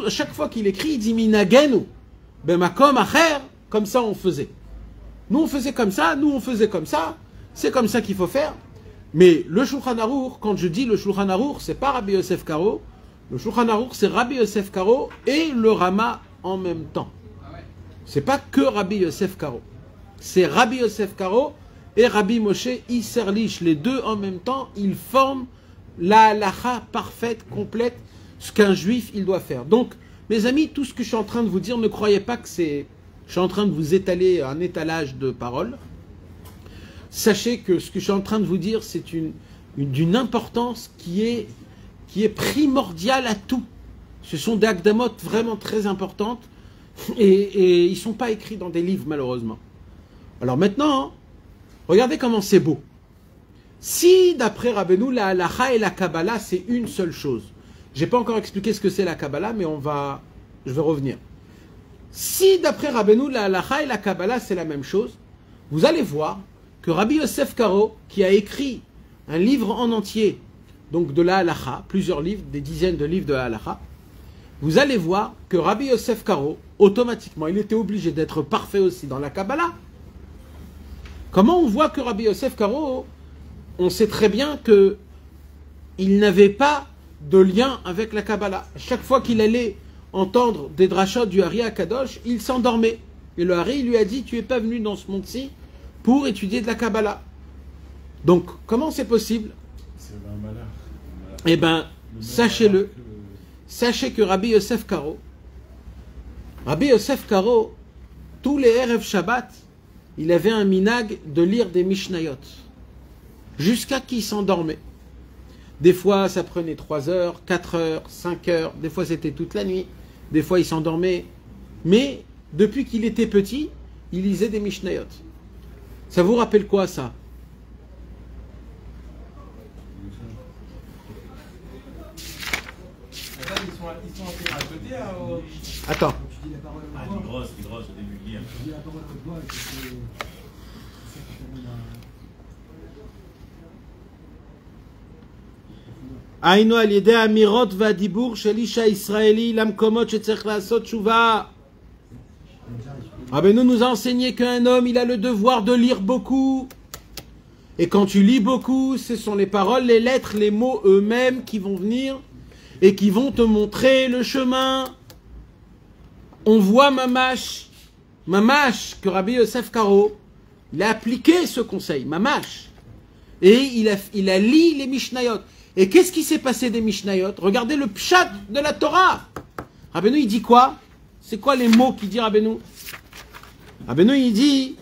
à chaque fois qu'il écrit, il dit Minagenu, bemakom acher, comme ça on faisait. Nous on faisait comme ça, nous on faisait comme ça, c'est comme ça qu'il faut faire. Mais le Shulchan Aruch, quand je dis le Shulchan Aruch, c'est pas Rabbi Yosef Karo. Le Shulchan Aruch, c'est Rabbi Yosef Karo et le Rama en même temps. C'est pas que Rabbi Yosef Karo. C'est Rabbi Yosef Karo et Rabbi Moshe Isserlich. Les deux en même temps, ils forment la halacha parfaite, complète, ce qu'un juif il doit faire. Donc, mes amis, tout ce que je suis en train de vous dire, ne croyez pas que c'est... Je suis en train de vous étaler un étalage de paroles. Sachez que ce que je suis en train de vous dire, c'est d'une importance qui est primordiale à tout. Ce sont des akdamot vraiment très importantes et ils ne sont pas écrits dans des livres, malheureusement. Alors maintenant, regardez comment c'est beau. Si, d'après Rabbeinu, la halacha et la Kabbalah, c'est une seule chose. Je n'ai pas encore expliqué ce que c'est la Kabbalah, mais je vais revenir. Si, d'après Rabbeinu, la halacha et la Kabbalah, c'est la même chose, vous allez voir que Rabbi Yosef Karo, qui a écrit un livre en entier, donc de la halacha, plusieurs livres, des dizaines de livres de la halacha, vous allez voir que Rabbi Yosef Karo, automatiquement, il était obligé d'être parfait aussi dans la Kabbalah. Comment on voit que Rabbi Yosef Karo, on sait très bien qu'il n'avait pas de lien avec la Kabbalah. Chaque fois qu'il allait entendre des drachot du Hari Akadosh, il s'endormait. Et le Hari lui a dit, tu n'es pas venu dans ce monde-ci pour étudier de la Kabbalah. Donc, comment c'est possible? C'est un malheur. Eh bien, sachez-le. Sachez que Rabbi Yosef Karo, tous les Erev Shabbat, il avait un minag de lire des Mishnayot. Jusqu'à qu'il s'endormait. Des fois, ça prenait 3 heures, 4 heures, 5 heures. Des fois, c'était toute la nuit. Des fois, il s'endormait. Mais, depuis qu'il était petit, il lisait des Mishnayot. Ça vous rappelle quoi, ça? Ils sont à côté Attends. Ah, des grosses au début de lire. Aïno al yedei amirot v'adibur shel isha israeli lamkomot shetzarich la'asot tshuva. Rabbeinu nous a enseigné qu'un homme, il a le devoir de lire beaucoup. Et quand tu lis beaucoup, ce sont les paroles, les lettres, les mots eux-mêmes qui vont venir et qui vont te montrer le chemin. On voit Mamash, que Rabbi Yosef Karo, il a appliqué ce conseil, Mamash. Et il a lu les Mishnayot. Et qu'est-ce qui s'est passé des Mishnayot? Regardez le pshat de la Torah. Rabbeinu, il dit quoi? C'est quoi les mots qu'il dit Rabbeinu? Rabbeinu, il dit...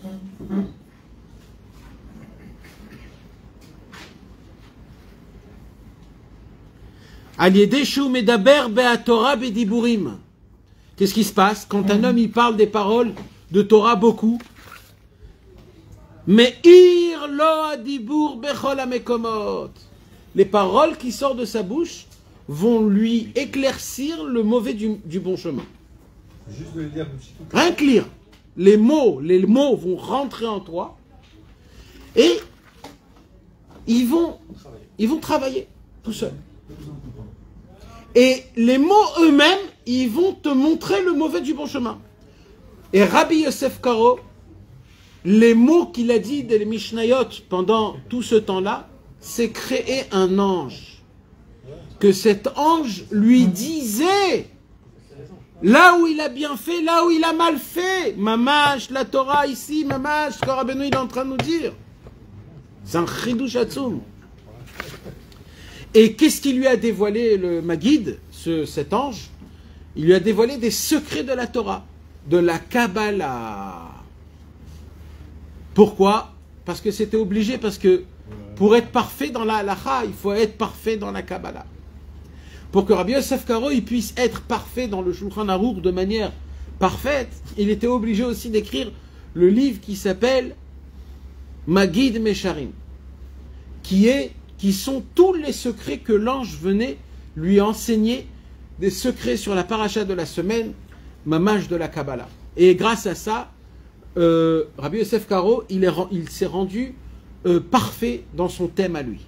Aliedeshu medaber be'atorah be'diburim. Qu'est-ce qui se passe quand un homme il parle des paroles de Torah beaucoup? Mais ir lo adibur bechol hamekomot. Les paroles qui sortent de sa bouche vont lui éclaircir le mauvais du bon chemin. Juste de le dire, Rien que lire. Les mots vont rentrer en toi et ils vont travailler tout seuls. Et les mots eux-mêmes, ils vont te montrer le mauvais du bon chemin. Et Rabbi Yosef Karo, les mots qu'il a dit des Mishnayot pendant tout ce temps-là, c'est créer un ange. Que cet ange lui disait là où il a bien fait, là où il a mal fait. Mamash, la Torah ici, Mamash, que Rabbeinu il est en train de nous dire. C'est un chidouch atzum. Et qu'est-ce qu'il lui a dévoilé le Maguide, cet ange? Il lui a dévoilé des secrets de la Torah, de la Kabbalah. Pourquoi? Parce que c'était obligé, parce que pour être parfait dans la halacha, il faut être parfait dans la Kabbalah. Pour que Rabbi Yosef Karo il puisse être parfait dans le Shulchan Aruch de manière parfaite, il était obligé aussi d'écrire le livre qui s'appelle Magid Mesharim, qui sont tous les secrets que l'ange venait lui enseigner, des secrets sur la paracha de la semaine, Mamash de la Kabbalah. Et grâce à ça, Rabbi Yosef Karo, il s'est rendu parfait dans son thème à lui.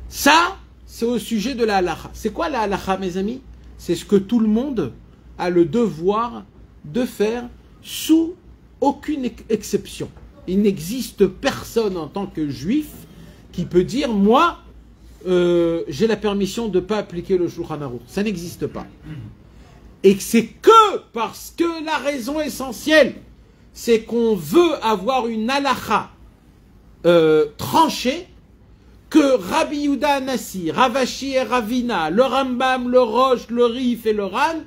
Ça, c'est au sujet de la halacha. C'est quoi la halacha, mes amis? C'est ce que tout le monde a le devoir de faire sous aucune exception. Il n'existe personne en tant que juif qui peut dire, moi, j'ai la permission de ne pas appliquer le Shulchan Aruch. Ça n'existe pas. Et c'est que parce que la raison essentielle, c'est qu'on veut avoir une halacha tranchée, que Rabbi Yehuda Anassi, Ravashi et Ravina, le Rambam, le Rosh, le Rif et le Ran,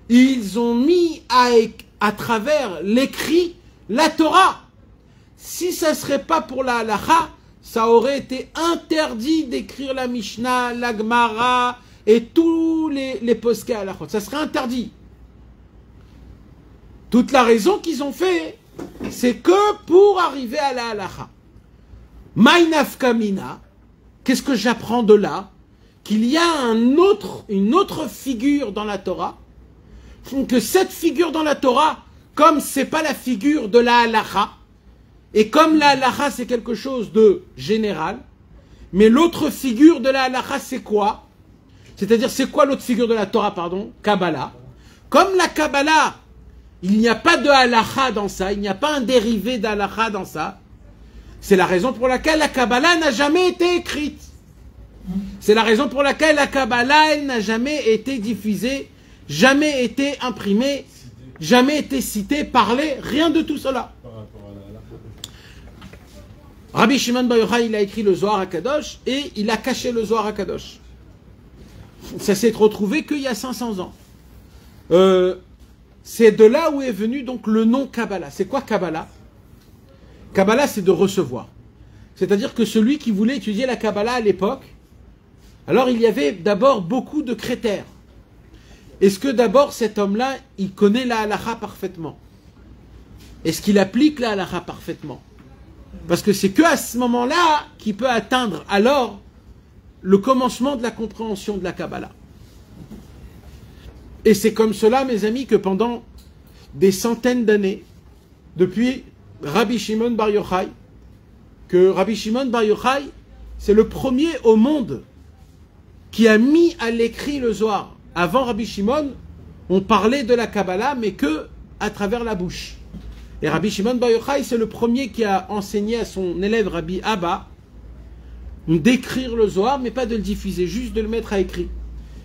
ils ont mis à travers l'écrit la Torah. Si ça ne serait pas pour la halacha, ça aurait été interdit d'écrire la Mishnah, la Gemara et tous les posquets halachot. Ça serait interdit. Toute la raison qu'ils ont fait, c'est que pour arriver à la halacha. Maïnaf Kamina, qu'est-ce que j'apprends de là? Qu'il y a une autre figure dans la Torah, que cette figure dans la Torah, comme c'est pas la figure de la halacha, et comme la halacha c'est quelque chose de général, mais l'autre figure de la halacha c'est quoi? C'est-à-dire c'est quoi l'autre figure de la Torah, pardon? Kabbalah. Comme la Kabbalah, il n'y a pas de halacha dans ça, il n'y a pas un dérivé d'halacha dans ça, c'est la raison pour laquelle la Kabbalah n'a jamais été écrite. C'est la raison pour laquelle la Kabbalah, elle n'a jamais été diffusée, jamais été imprimée, jamais été citée, parlée, rien de tout cela. Rabbi Shimon Bar Yochai, il a écrit le Zohar HaKadosh et il a caché le Zohar HaKadosh. Ça s'est retrouvé qu'il y a 500 ans. C'est de là où est venu donc le nom Kabbalah. C'est quoi Kabbalah? Kabbalah, c'est de recevoir. C'est-à-dire que celui qui voulait étudier la Kabbalah à l'époque, alors il y avait d'abord beaucoup de critères. Est-ce que d'abord cet homme-là, il connaît la halacha parfaitement? Est-ce qu'il applique la halacha parfaitement? Parce que c'est qu'à ce moment-là qu'il peut atteindre alors le commencement de la compréhension de la Kabbalah. Et c'est comme cela, mes amis, que pendant des centaines d'années, depuis Rabbi Shimon Bar Yochai, que Rabbi Shimon Bar Yochai, c'est le premier au monde qui a mis à l'écrit le Zohar. Avant Rabbi Shimon, on parlait de la Kabbalah, mais que à travers la bouche. Et Rabbi Shimon Bar Yochai, c'est le premier qui a enseigné à son élève Rabbi Abba d'écrire le Zohar, mais pas de le diffuser, juste de le mettre à écrit.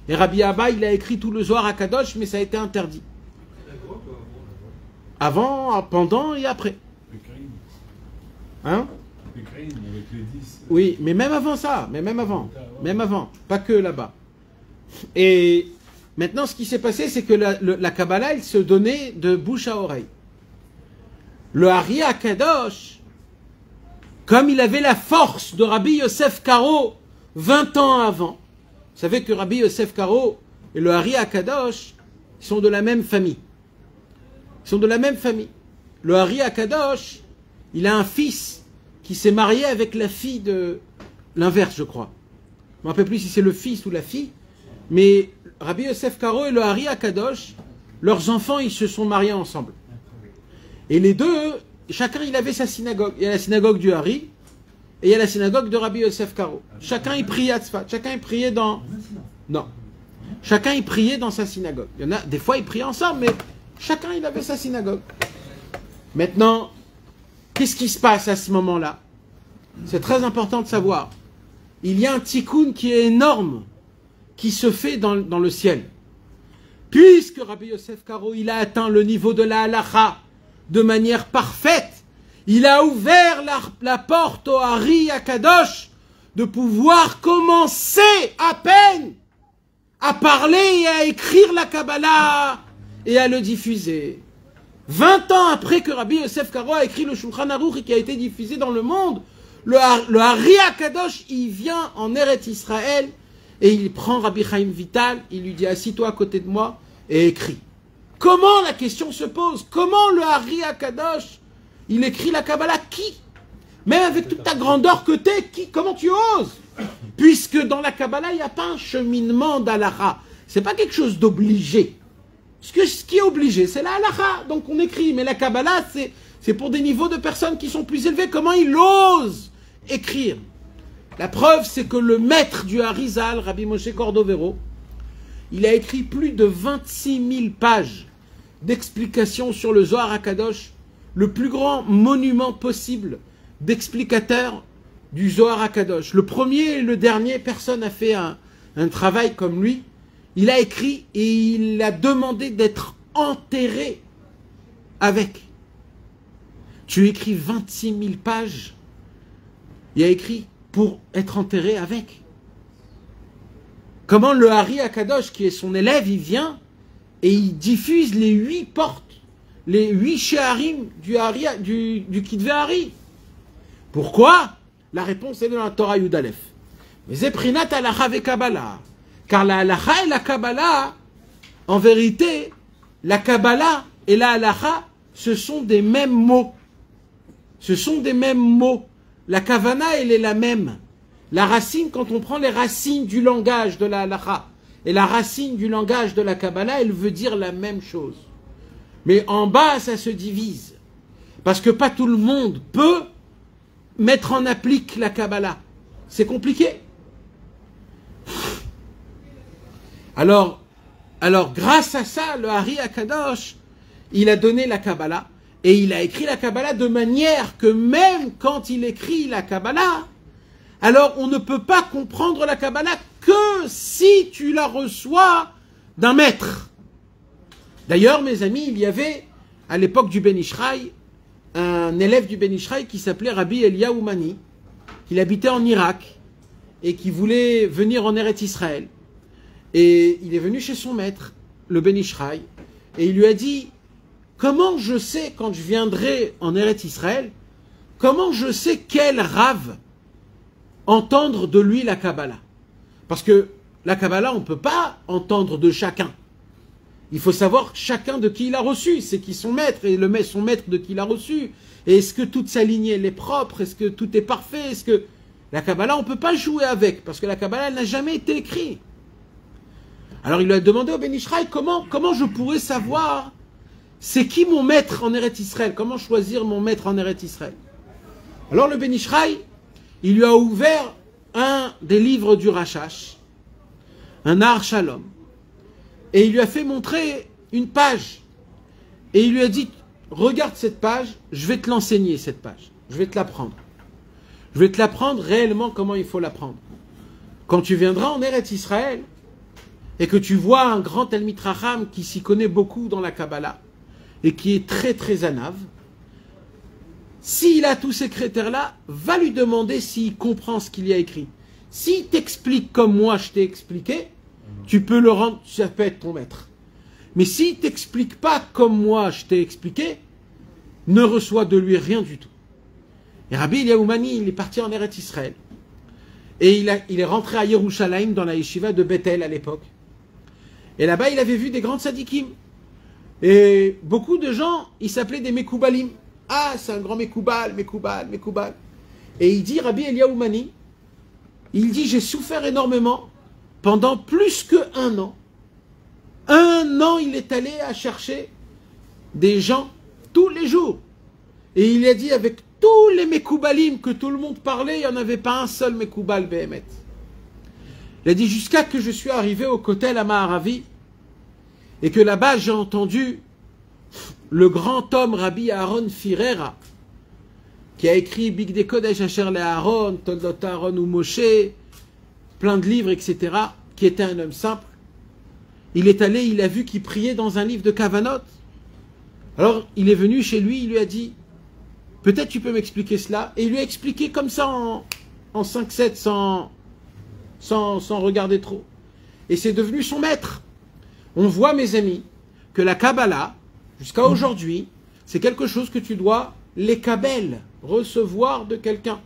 Et Rabbi Abba, il a écrit tout le Zohar à Kadosh, mais ça a été interdit. Avant, pendant et après. Hein? Oui, mais même avant ça, même avant, pas que là-bas. Et maintenant, ce qui s'est passé, c'est que la Kabbalah, elle se donnait de bouche à oreille. Le Ari Akadosh, comme il avait la force de Rabbi Yosef Karo 20 ans avant, vous savez que Rabbi Yosef Karo et le Ari Akadosh sont de la même famille. Ils sont de la même famille. Le Ari Akadosh, il a un fils qui s'est marié avec la fille de l'inverse, je crois. Je ne me rappelle plus si c'est le fils ou la fille, mais Rabbi Yosef Karo et le Ari Akadosh, leurs enfants, ils se sont mariés ensemble. Et les deux, chacun, il avait sa synagogue. Il y a la synagogue du Hari, et il y a la synagogue de Rabbi Yosef Karo. Chacun, il priait à Tzfat. Chacun, il priait dans... Non. Chacun, il priait dans sa synagogue. Il y en a, des fois, ils priaient ensemble, mais chacun, il avait sa synagogue. Maintenant, qu'est-ce qui se passe à ce moment-là? C'est très important de savoir. Il y a un tikkun qui est énorme, qui se fait dans le ciel. Puisque Rabbi Yosef Karo, il a atteint le niveau de la halacha de manière parfaite, il a ouvert la porte au Ari Akadosh de pouvoir commencer à peine à parler et à écrire la Kabbalah et à le diffuser. 20 ans après que Rabbi Yosef Karo a écrit le Shulchan Aruch et qui a été diffusé dans le monde, le Ari Akadosh, il vient en Eretz Israël et il prend Rabbi Chaim Vital, il lui dit assis-toi à côté de moi et écris. Comment, la question se pose, comment le Ari Akadosh, il écrit la Kabbalah? Qui? Même avec toute ta grandeur que t'es, comment tu oses? Puisque dans la Kabbalah, il n'y a pas un cheminement d'Alacha. C'est pas quelque chose d'obligé. Ce qui est obligé, c'est la Halacha. Donc on écrit. Mais la Kabbalah, c'est pour des niveaux de personnes qui sont plus élevés. Comment il ose écrire? La preuve, c'est que le maître du Harizal, Rabbi Moshe Cordovero, il a écrit plus de 26 000 pages d'explications sur le Zohar HaKadosh, le plus grand monument possible d'explicateur du Zohar HaKadosh. Le premier et le dernier, personne n'a fait un travail comme lui. Il a écrit et il a demandé d'être enterré avec. Tu écris 26 000 pages. Il a écrit pour être enterré avec. Comment le Ari Akadosh, qui est son élève, il vient et il diffuse les 8 portes, les 8 Sheharim du Kitve Hari. Pourquoi? La réponse est dans la Torah Yudalef. Mais Zeprinat Halacha ve Kabbalah. Car la Halacha et la Kabbalah, en vérité, la Kabbalah et la Halacha, ce sont des mêmes mots. Ce sont des mêmes mots. La Kavana, elle est la même. La racine, quand on prend les racines du langage de la Halacha et la racine du langage de la Kabbalah, elle veut dire la même chose. Mais en bas, ça se divise. Parce que pas tout le monde peut mettre en applique la Kabbalah. C'est compliqué. Alors, grâce à ça, le Ari Akadosh, il a donné la Kabbalah et il a écrit la Kabbalah de manière que même quand il écrit la Kabbalah, alors on ne peut pas comprendre la Kabbalah que si tu la reçois d'un maître. D'ailleurs, mes amis, il y avait à l'époque du Ben Ishraï un élève du Ben Ishraï qui s'appelait Rabbi Eliyahu Mani, qui habitait en Irak et qui voulait venir en Eretz Israël. Et il est venu chez son maître, le Ben Ishraï, et il lui a dit « Comment je sais, quand je viendrai en Eretz Israël, comment je sais quel rave entendre de lui la Kabbalah ?» Parce que la Kabbalah, on ne peut pas entendre de chacun. Il faut savoir chacun de qui il a reçu, c'est qui son maître, et son maître de qui il a reçu. Et est-ce que toute sa lignée elle est propre? Est-ce que tout est parfait? Est-ce que la Kabbalah, on ne peut pas jouer avec, parce que la Kabbalah, elle n'a jamais été écrite. Alors il lui a demandé au Ben Ishraï comment je pourrais savoir c'est qui mon maître en Eretz Israël, comment choisir mon maître en Eretz Israël. Alors le Ben Ishraï, il lui a ouvert un des livres du Rashash, un Nahar Shalom, et il lui a fait montrer une page. Et il lui a dit, regarde cette page, je vais te l'enseigner cette page, je vais te l'apprendre. Je vais te l'apprendre réellement comment il faut l'apprendre. Quand tu viendras en Eretz Israël, et que tu vois un grand Talmid Chacham qui s'y connaît beaucoup dans la Kabbalah et qui est très très anave, s'il a tous ces critères-là, va lui demander s'il comprend ce qu'il y a écrit. S'il t'explique comme moi je t'ai expliqué, tu peux le rendre, ça peut être ton maître. Mais s'il ne t'explique pas comme moi je t'ai expliqué, ne reçois de lui rien du tout. Et Rabbi Eliyahu Mani, il est parti en Eretz Israël. Et il est rentré à Yerushalayim dans la yeshiva de Bethel à l'époque. Et là-bas, il avait vu des grands tzadikim. Et beaucoup de gens, ils s'appelaient des Mekoubalim. Ah, c'est un grand Mekoubal, Mekoubal, Mekoubal. Et il dit, Rabbi Eliyahu Mani, il dit, j'ai souffert énormément pendant plus qu'1 an. 1 an, il est allé à chercher des gens tous les jours. Et il a dit, avec tous les Mekoubalim que tout le monde parlait, il n'y en avait pas un seul Mekoubal Behemet. Il a dit, jusqu'à que je suis arrivé au Kotel Amaharavi, et que là-bas j'ai entendu le grand homme Rabbi Aaron Firera, qui a écrit Bigdei Kodesh Asher le Aaron, Toldot Aaron ou Moshe, plein de livres, etc., qui était un homme simple. Il est allé, il a vu qu'il priait dans un livre de Kavanot. Alors il est venu chez lui, il lui a dit, peut-être tu peux m'expliquer cela. Et il lui a expliqué comme ça en 5-7 sans regarder trop. Et c'est devenu son maître. On voit, mes amis, que la Kabbalah, jusqu'à aujourd'hui, c'est quelque chose que tu dois les kabel, recevoir de quelqu'un.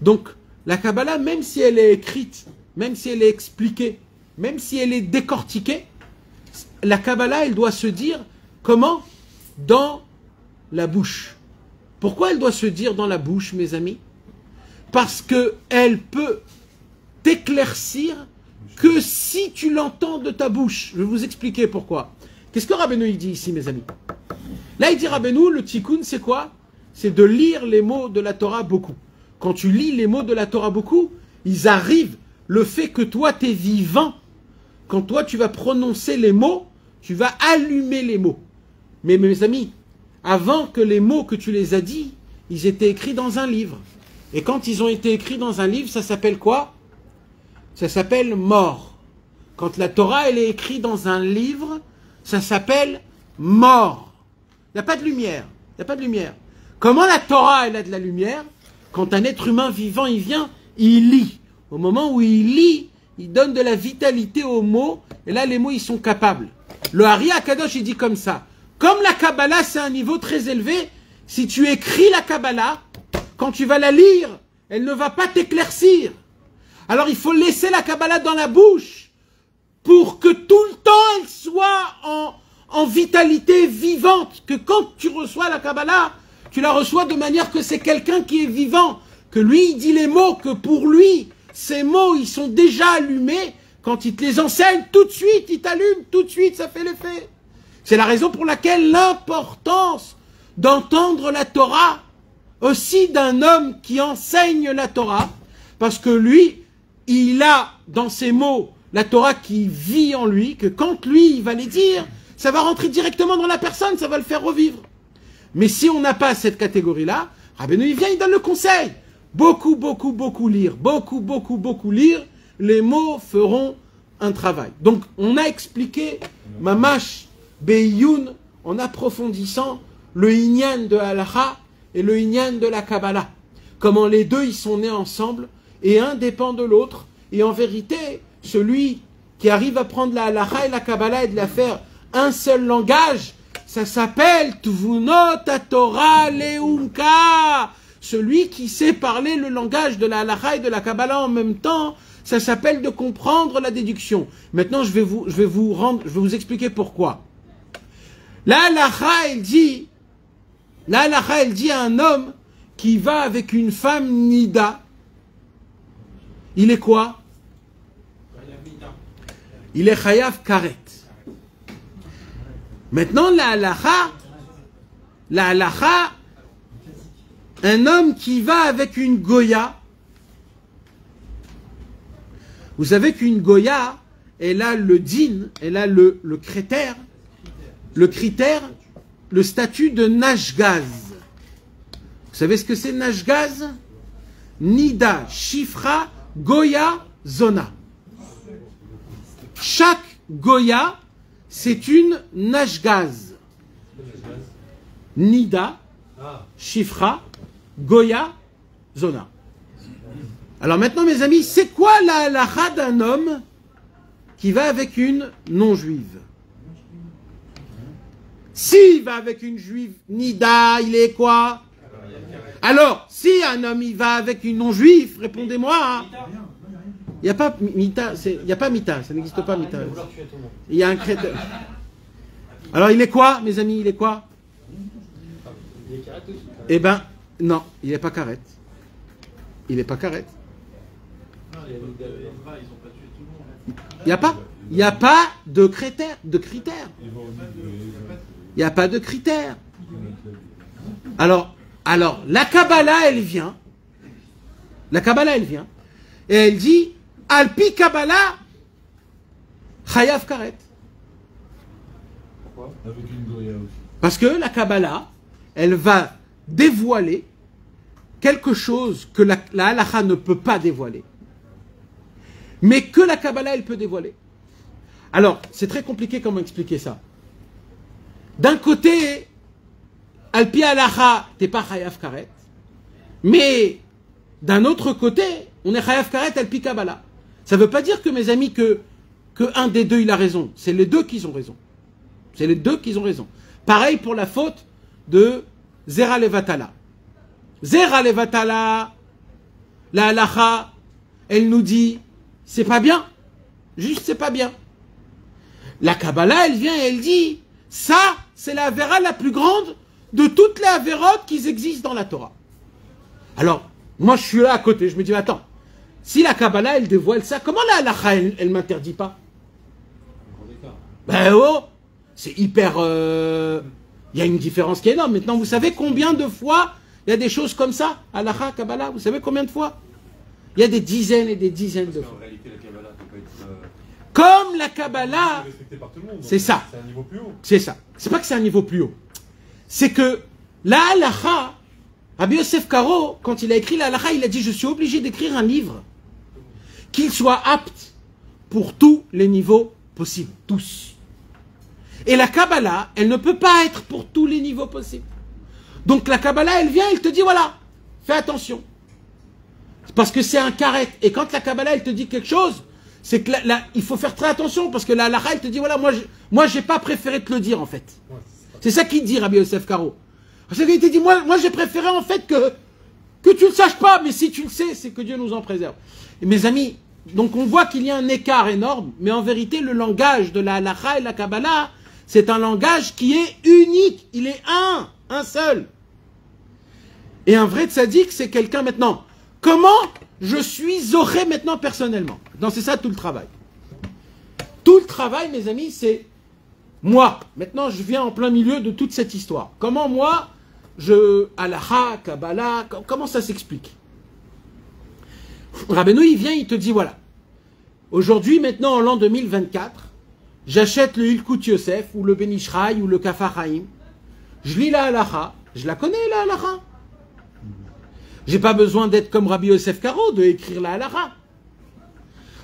Donc, la Kabbalah, même si elle est écrite, même si elle est expliquée, même si elle est décortiquée, la Kabbalah, elle doit se dire, comment? Dans la bouche. Pourquoi elle doit se dire dans la bouche, mes amis? Parce qu'elle peut t'éclaircir que si tu l'entends de ta bouche. Je vais vous expliquer pourquoi. Qu'est-ce que Rabbeinu il dit ici, mes amis? Là, il dit Rabbeinu, le tikkun, c'est quoi? C'est de lire les mots de la Torah beaucoup. Quand tu lis les mots de la Torah beaucoup, ils arrivent. Le fait que toi, tu es vivant, quand toi, tu vas prononcer les mots, tu vas allumer les mots. Mais mes amis, avant que les mots que tu les as dit, ils étaient écrits dans un livre. Et quand ils ont été écrits dans un livre, ça s'appelle quoi? Ça s'appelle mort. Quand la Torah, elle est écrite dans un livre, ça s'appelle mort. Il n'y a pas de lumière. Il n'y a pas de lumière. Comment la Torah, elle a de la lumière? Quand un être humain vivant, il vient, il lit. Au moment où il lit, il donne de la vitalité aux mots. Et là, les mots, ils sont capables. Le Hari Akadosh, il dit comme ça. Comme la Kabbalah, c'est un niveau très élevé, si tu écris la Kabbalah, quand tu vas la lire, elle ne va pas t'éclaircir. Alors il faut laisser la Kabbalah dans la bouche pour que tout le temps elle soit en vitalité vivante. Que quand tu reçois la Kabbalah, tu la reçois de manière que c'est quelqu'un qui est vivant. Que lui, il dit les mots, que pour lui, ces mots, ils sont déjà allumés. Quand il te les enseigne, tout de suite, il t'allume, tout de suite, ça fait l'effet. C'est la raison pour laquelle l'importance d'entendre la Torah, aussi d'un homme qui enseigne la Torah, parce que lui, il a dans ses mots la Torah qui vit en lui, que quand lui, il va les dire, ça va rentrer directement dans la personne, ça va le faire revivre. Mais si on n'a pas cette catégorie-là, Rabbeinu, il vient, il donne le conseil. Beaucoup, beaucoup, beaucoup lire. Beaucoup, beaucoup, beaucoup lire. Les mots feront un travail. Donc, on a expliqué Mamash Beyoun en approfondissant le Inyan de Halacha et le Inyan de la Kabbalah. Comment les deux, ils sont nés ensemble et un dépend de l'autre. Et en vérité, celui qui arrive à prendre la Halacha et la Kabbalah et de la faire un seul langage, ça s'appelle Tvunot Torah Leumka. Celui qui sait parler le langage de la Halacha et de la Kabbalah en même temps, ça s'appelle de comprendre la déduction. Maintenant, je vais vous expliquer pourquoi. La Halacha, elle dit à un homme qui va avec une femme nida, il est quoi? Il est chayav karet. Maintenant, la halacha, un homme qui va avec une goya, vous savez qu'une goya, elle a le din, elle a le critère, le statut de nashgaz. Vous savez ce que c'est nashgaz? Nida, shifra, goya, zona. Chaque Goya, c'est une Nashgaz. Nida, Shifra, Goya, Zona. Alors maintenant, mes amis, c'est quoi la halakha d'un homme qui va avec une non-juive? S'il va avec une juive Nida, il est quoi? Alors, si un homme il va avec une non-juive, répondez-moi. Hein. Il n'y a pas mita, il n'y a pas mita, ça n'existe pas mita. Il y a un crétin. Alors il est quoi, mes amis? Il est quoi? Eh ben, non, il n'est pas carrette. Il n'est pas carrette. Il n'y a pas. Il n'y a pas de critères. Il n'y a pas de critères. Alors, la Kabbalah, elle vient. Et elle dit, Alpi Kabbalah, Chayav Karet. Pourquoi? Avec une Goya aussi. Parce que la Kabbalah, elle va dévoiler quelque chose que la halakha ne peut pas dévoiler. Mais que la Kabbalah, elle peut dévoiler. Alors, c'est très compliqué comment expliquer ça. D'un côté, Alpi halakha, t'es pas Chayav Karet. Mais, d'un autre côté, on est Chayav Karet Alpi Kabbalah. Ça ne veut pas dire que, mes amis, que un des deux, il a raison. C'est les deux qui ont raison. C'est les deux qui ont raison. Pareil pour la faute de Zera Levatala. Zera Levatala, la halakha, elle nous dit, c'est pas bien. Juste, c'est pas bien. La Kabbalah, elle vient et elle dit, ça, c'est la Avera la plus grande de toutes les Averotes qui existent dans la Torah. Alors, moi, je suis là à côté, je me dis, attends, si la Kabbalah, elle dévoile ça, comment la halakha, elle m'interdit pas? Ben oh, c'est hyper... Il y a une différence qui est énorme. Maintenant, vous savez combien de fois il y a des choses comme ça? Halakha, Kabbalah, vous savez combien de fois? Il y a des dizaines et des dizaines de fois. En réalité, la Kabbalah ne peut pas être... Comme la Kabbalah, c'est ça. C'est un niveau plus haut. C'est ça. C'est pas que c'est un niveau plus haut. C'est que la halakha, Rabbi Yosef Karo, quand il a écrit la halakha, il a dit, je suis obligé d'écrire un livre qu'il soit apte pour tous les niveaux possibles. Tous. Et la Kabbalah, elle ne peut pas être pour tous les niveaux possibles. Donc la Kabbalah, elle vient, elle te dit, voilà, fais attention. Parce que c'est un karet. Et quand la Kabbalah, elle te dit quelque chose, c'est que il faut faire très attention, parce que la halakha, elle te dit, voilà, moi j'ai pas préféré te le dire, en fait. C'est ça qu'il dit, Rabbi Yosef Karo. Parce qu'il te dit, moi j'ai préféré, en fait, que tu ne le saches pas, mais si tu le sais, c'est que Dieu nous en préserve. Et mes amis, donc on voit qu'il y a un écart énorme, mais en vérité, le langage de la halakha et la Kabbalah, c'est un langage qui est unique. Il est un seul. Et un vrai tzaddik, c'est quelqu'un maintenant. Comment je suis zoré maintenant personnellement? Non, c'est ça tout le travail. Tout le travail, mes amis, c'est moi. Maintenant, je viens en plein milieu de toute cette histoire. Comment moi, halakha, Kabbalah, comment ça s'explique? Rabbeinu, il vient, il te dit, voilà. Aujourd'hui, maintenant, en l'an 2024, j'achète le Ilkut Yosef, ou le Ben Ishraï, ou le Kafar Haïm. Je lis la halakha. Je la connais, la halakha. J'ai pas besoin d'être comme Rabbi Yosef Karo, de écrire la halakha.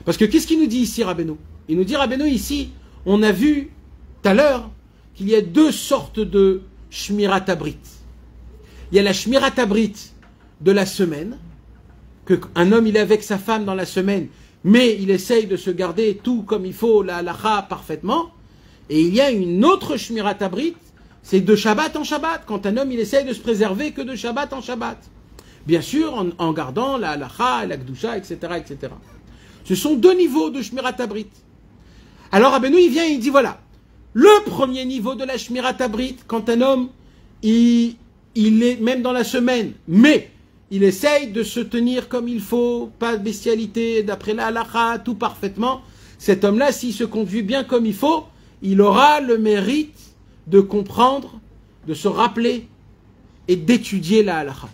Parce que qu'est-ce qu'il nous dit ici, Rabbeinu? Il nous dit, Rabbeinu, ici, on a vu tout à l'heure qu'il y a deux sortes de Shmirat Abrit. Il y a la Shmirat Abrit de la semaine, qu'un homme il est avec sa femme dans la semaine, mais il essaye de se garder tout comme il faut, la halakha parfaitement. Et il y a une autre Shmirat Abrit, c'est de Shabbat en Shabbat, quand un homme il essaye de se préserver que de Shabbat en Shabbat. Bien sûr, en gardant la halakha, la Kedusha, etc., etc. Ce sont deux niveaux de Shmirat Abrit. Alors Rabbeinu, il vient et il dit, voilà, le premier niveau de la Shmirat Abrit, quand un homme, il est même dans la semaine, mais il essaye de se tenir comme il faut, pas de bestialité, d'après la halakha, tout parfaitement, cet homme-là, s'il se conduit bien comme il faut, il aura le mérite de comprendre, de se rappeler et d'étudier la halakha.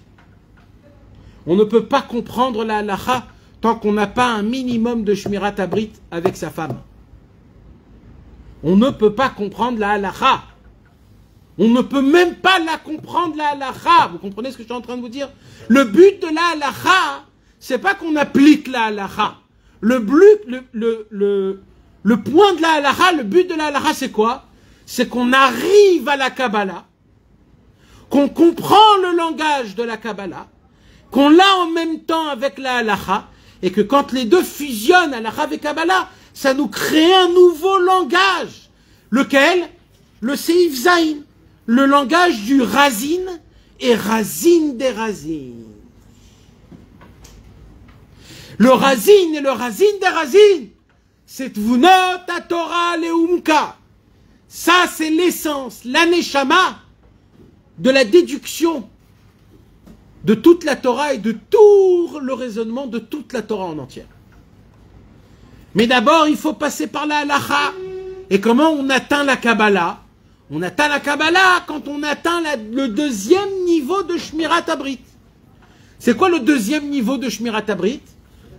On ne peut pas comprendre la halakha tant qu'on n'a pas un minimum de Shmirat Abrit avec sa femme. On ne peut pas comprendre la halakha. On ne peut même pas la comprendre, la halakha. Vous comprenez ce que je suis en train de vous dire? Le but de la halakha, c'est pas qu'on applique la halakha. Le Le point de la halakha, le but de la halakha, c'est quoi? C'est qu'on arrive à la Kabbalah, qu'on comprend le langage de la Kabbalah, qu'on l'a en même temps avec la halakha, et que quand les deux fusionnent, halakha et Kabbalah, ça nous crée un nouveau langage. Lequel? Le Seif Zain, le langage du Razin et Razin des Razin. Le Razin et le Razin des Razin, c'est Tvunot HaTorah Leumka. Ça, c'est l'essence, l'aneshama de la déduction de toute la Torah et de tout le raisonnement de toute la Torah en entière. Mais d'abord, il faut passer par la halakha. Et comment on atteint la Kabbalah? On atteint la Kabbalah quand on atteint le deuxième niveau de Shmirat Habrit. C'est quoi le deuxième niveau de Shmirat Habrit?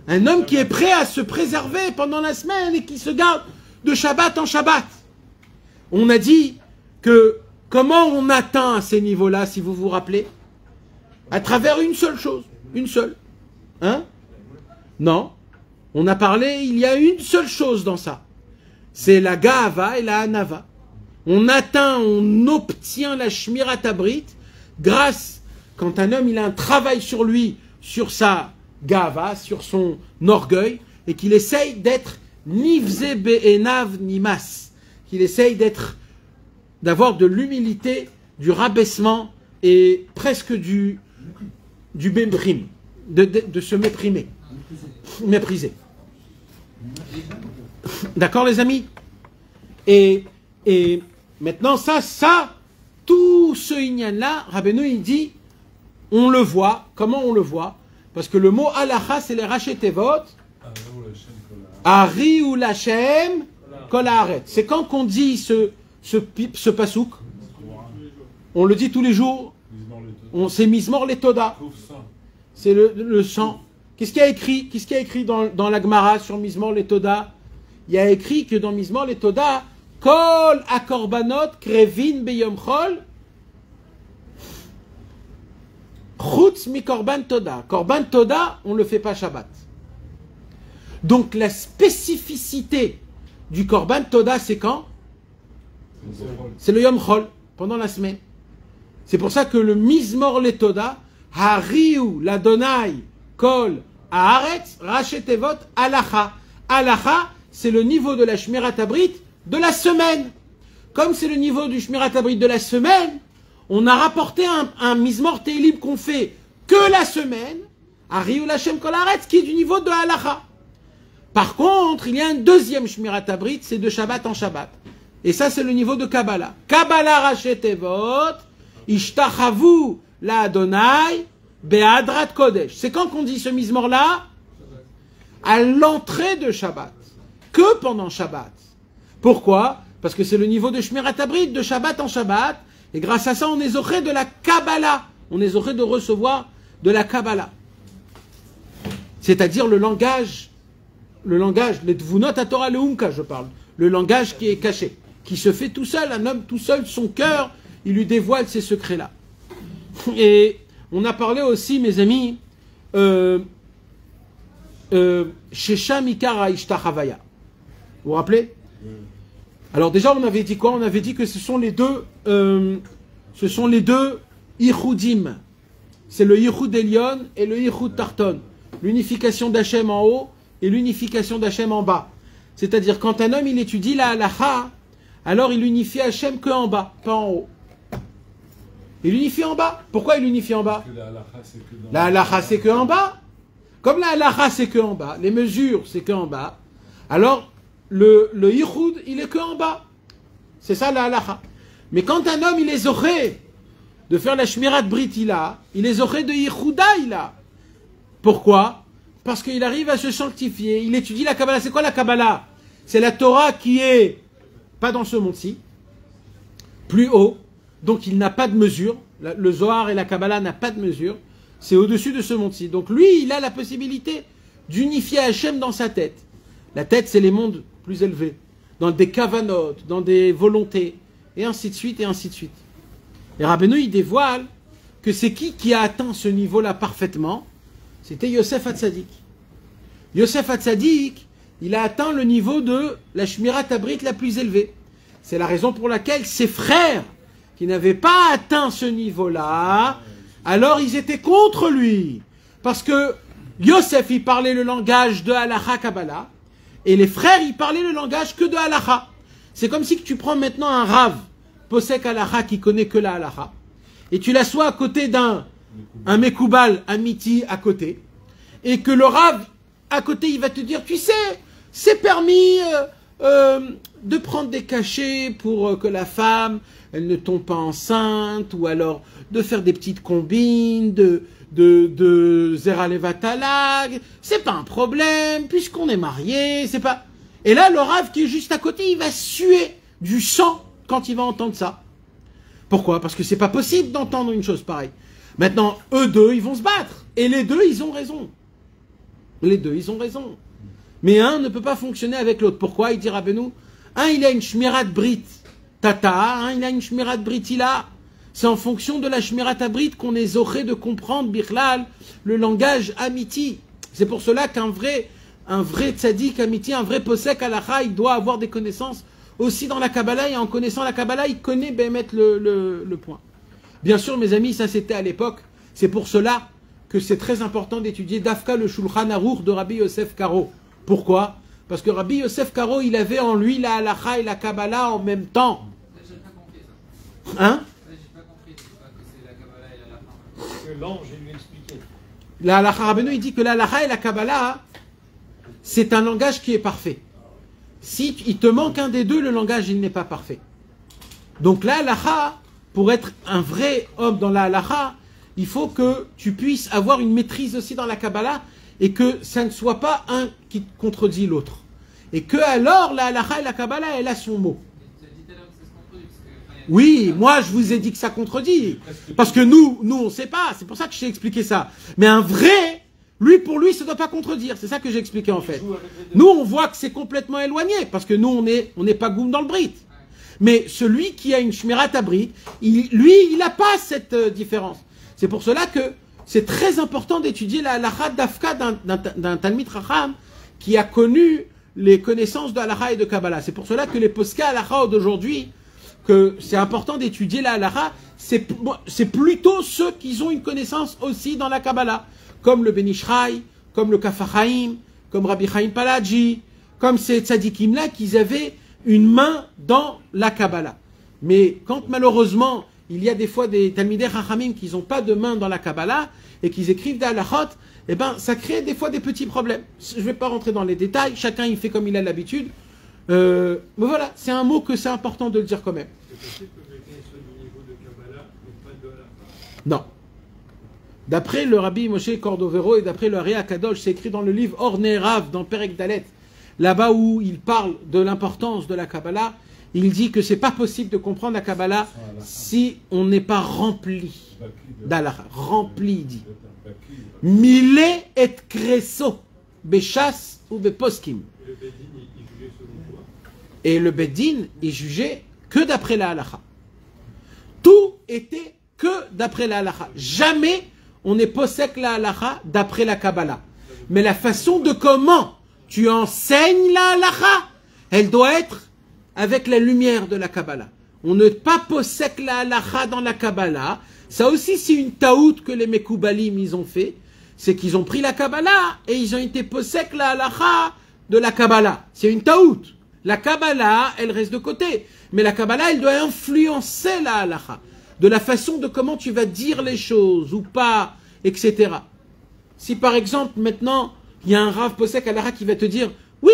Un homme qui est prêt à se préserver pendant la semaine et qui se garde de Shabbat en Shabbat. On a dit que comment on atteint ces niveaux-là, si vous vous rappelez? À travers une seule chose. Une seule. Hein? Non. On a parlé, il y a une seule chose dans ça. C'est la Ga'ava et la Hanava. On atteint, on obtient la Shmirat Habrit grâce, quand un homme il a un travail sur lui, sur sa Ga'ava, sur son orgueil, et qu'il essaye d'être Nivze Be'enav Nimas, qu'il essaye d'avoir de l'humilité, du rabaissement et presque du méprim, de se méprimer, mépriser. D'accord les amis? Et maintenant tout ce inyan-là, Rabbeinu il dit, on le voit, comment on le voit? Parce que le mot halakha c'est les rachetevot, Ari ou Lachem, Kol Haaretz. C'est quand qu'on dit ce pasouk? On le dit tous les jours. C'est Mizmor les Toda. C'est le sang. Qu'est-ce qu'il y a écrit? Qu'est-ce qu'il y a écrit dans la Gemara sur Mizmor les Toda? Il y a écrit que dans Mizmor les Toda, Kol akorbanot krevin beyom chol, chutz mi korban toda. Korban toda, on ne le fait pas Shabbat. Donc la spécificité du korban toda, c'est quand? C'est le yom chol, pendant la semaine. C'est pour ça que le Mizmor le Toda, Hariu l'Adonai Kol Haaretz Rachetevot Halakha. Halakha, c'est le niveau de la Shmirat Habrit de la semaine. Comme c'est le niveau du Shmirat Habrit de la semaine, on a rapporté un Mizmor Tehillim qu'on fait que la semaine, Hariu l'Hashem Kol Haaretz, qui est du niveau de Halakha. Par contre, il y a un deuxième Shmirat Habrit, c'est de Shabbat en Shabbat. Et ça, c'est le niveau de Kabbalah. Kabbalah Rachetevot Ishtachavu la Adonai Be'adrat Kodesh. C'est quand qu'on dit ce Mizmor-là? À l'entrée de Shabbat. Que pendant Shabbat. Pourquoi? Parce que c'est le niveau de Shmirat Habrit, de Shabbat en Shabbat. Et grâce à ça, on est zoré de la Kabbalah. On est zoré de recevoir de la Kabbalah. C'est-à-dire le langage, les Tvunot HaTorah Leumka, je parle. Le langage qui est caché. Qui se fait tout seul, un homme tout seul, son cœur, il lui dévoile ces secrets-là. Et on a parlé aussi, mes amis, Shesha Mikara Ishtachavaya. Vous vous rappelez? Alors déjà, on avait dit quoi? On avait dit que ce sont les deux Yichudim. C'est le Yichud Elyon et le Yichud Tarton. L'unification d'Hachem en haut et l'unification d'Hachem en bas. C'est-à-dire, quand un homme, il étudie la halakha, alors il unifie Hachem que en bas, pas en haut. Il unifie en bas. Pourquoi il unifie en bas? La halakha, c'est que en bas. Comme la halakha, c'est que en bas, les mesures, c'est que en bas, alors le yichud, il est que en bas. C'est ça la halakha. Mais quand un homme, il est zoré de faire la shmirat brit, il est zoré de yichuda, Pourquoi? Parce qu'il arrive à se sanctifier. Il étudie la Kabbalah. C'est quoi la Kabbalah? C'est la Torah qui est pas dans ce monde-ci, plus haut. Donc il n'a pas de mesure. Le Zohar et la Kabbalah n'ont pas de mesure. C'est au-dessus de ce monde-ci. Donc lui, il a la possibilité d'unifier Hachem dans sa tête. La tête, c'est les mondes plus élevés. Dans des kavanot, dans des volontés. Et ainsi de suite, et ainsi de suite. Et Rabbeinu, il dévoile que c'est qui a atteint ce niveau-là parfaitement? C'était Yosef Hatzadik. Yosef Hatzadik, il a atteint le niveau de la Shmirat Abrit la plus élevée. C'est la raison pour laquelle ses frères, qui n'avaient pas atteint ce niveau-là, alors ils étaient contre lui. Parce que Yosef, il parlait le langage de Halacha Kabbalah, et les frères, ils parlaient le langage que de Halacha. C'est comme si tu prends maintenant un Rav, Posek Halacha, qui connaît que la Halacha, et tu l'assois à côté d'un Mekoubal, un Miti à côté, et que le Rav, à côté, il va te dire, tu sais, c'est permis de prendre des cachets pour que la femme, elle ne tombe pas enceinte, ou alors de faire des petites combines, de Zeralevatalag, c'est pas un problème, puisqu'on est mariés, c'est pas... Et là, le Rav qui est juste à côté, il va suer du sang quand il va entendre ça. Pourquoi? Parce que c'est pas possible d'entendre une chose pareille. Maintenant, eux deux, ils vont se battre. Et les deux, ils ont raison. Les deux, ils ont raison. Mais un ne peut pas fonctionner avec l'autre. Pourquoi? Il dit Rabbeinu, un, il a une shmirat brit tata, un, il a une shmirat britila. C'est en fonction de la shmirat abrit qu'on est zoré de comprendre, bichlal, le langage amiti. C'est pour cela qu'un vrai tzaddik amiti, un vrai posek halacha, il doit avoir des connaissances aussi dans la Kabbalah, et en connaissant la Kabbalah, il connaît mettre le point. Bien sûr, mes amis, ça c'était à l'époque. C'est pour cela que c'est très important d'étudier Dafka le Shulchan Aruch de Rabbi Yosef Karo. Pourquoi? Parce que Rabbi Yosef Karo, il avait en lui la Halacha et la Kabbalah en même temps. J'ai pas compris ça. Hein? J'ai pas compris, c'est pas que c'est la Kabbalah et la Halacha. Que l'ange lui expliqué. La Halacha Rabbeinu, il dit que la Halacha et la Kabbalah, c'est un langage qui est parfait. Si il te manque un des deux, le langage, il n'est pas parfait. Donc la Halacha, pour être un vrai homme dans la Halacha, il faut que tu puisses avoir une maîtrise aussi dans la Kabbalah et que ça ne soit pas un qui contredit l'autre. Et que alors la Halacha et la Kabbalah, elle a son mot. Tu as dit tout à l'heure que ça se contredit. Oui, moi je vous ai dit que ça contredit. Parce que nous on ne sait pas. C'est pour ça que je t'ai expliqué ça. Mais un vrai, pour lui, ça ne doit pas contredire. C'est ça que j'ai expliqué en fait. Nous, on voit que c'est complètement éloigné. Parce que nous, on n'est pas goum dans le Brit. Mais celui qui a une Shmirat Abrit, lui, il n'a pas cette différence. C'est pour cela que c'est très important d'étudier la halakha d'Afka d'un Talmid Chacham qui a connu les connaissances de halakha et de Kabbalah. C'est pour cela que les posca halakha d'aujourd'hui, que c'est important d'étudier la halakha, c'est plutôt ceux qui ont une connaissance aussi dans la Kabbalah, comme le Ben Ishraï, comme le Kaf HaChaim, comme Rabbi Chaim Palaji, comme ces tzadikim-là qui avaient une main dans la Kabbalah. Mais quand malheureusement, il y a des fois des Talmidei Chachamim qui n'ont pas de main dans la Kabbalah et qui écrivent des halachot, eh ben, ça crée des fois des petits problèmes. Je ne vais pas rentrer dans les détails, chacun il fait comme il a l'habitude. Mais voilà, c'est un mot que c'est important de le dire quand même. C'est possible que quelqu'un soit du niveau de Kabbalah, mais pas de halakha. Non. D'après le Rabbi Moshe Cordovero et d'après le Ari Akadosh, c'est écrit dans le livre Or Nerav, dans Perek Dalet, là-bas où il parle de l'importance de la Kabbalah, il dit que c'est pas possible de comprendre la Kabbalah si on n'est pas rempli d'Allah. Rempli, il dit. Mile et kreso, bechas ou beposkim. Et le Bedin, il jugeait selon quoi? Et le Beddin, il jugeait que d'après la halakha. Tout était que d'après la halakha. Jamais on n'est possèque la halakha d'après la Kabbalah. Mais la façon de comment tu enseignes la halakha, elle doit être avec la lumière de la Kabbalah. On ne pas possèque la halakha dans la Kabbalah. Ça aussi, c'est une taout que les Mekoubalim, ils ont fait. C'est qu'ils ont pris la Kabbalah et ils ont été possèque la halakha de la Kabbalah. C'est une taout. La Kabbalah, elle reste de côté. Mais la Kabbalah, elle doit influencer la halakha. De la façon de comment tu vas dire les choses ou pas, etc. Si par exemple, maintenant, il y a un Rav Posek halakha qui va te dire, oui,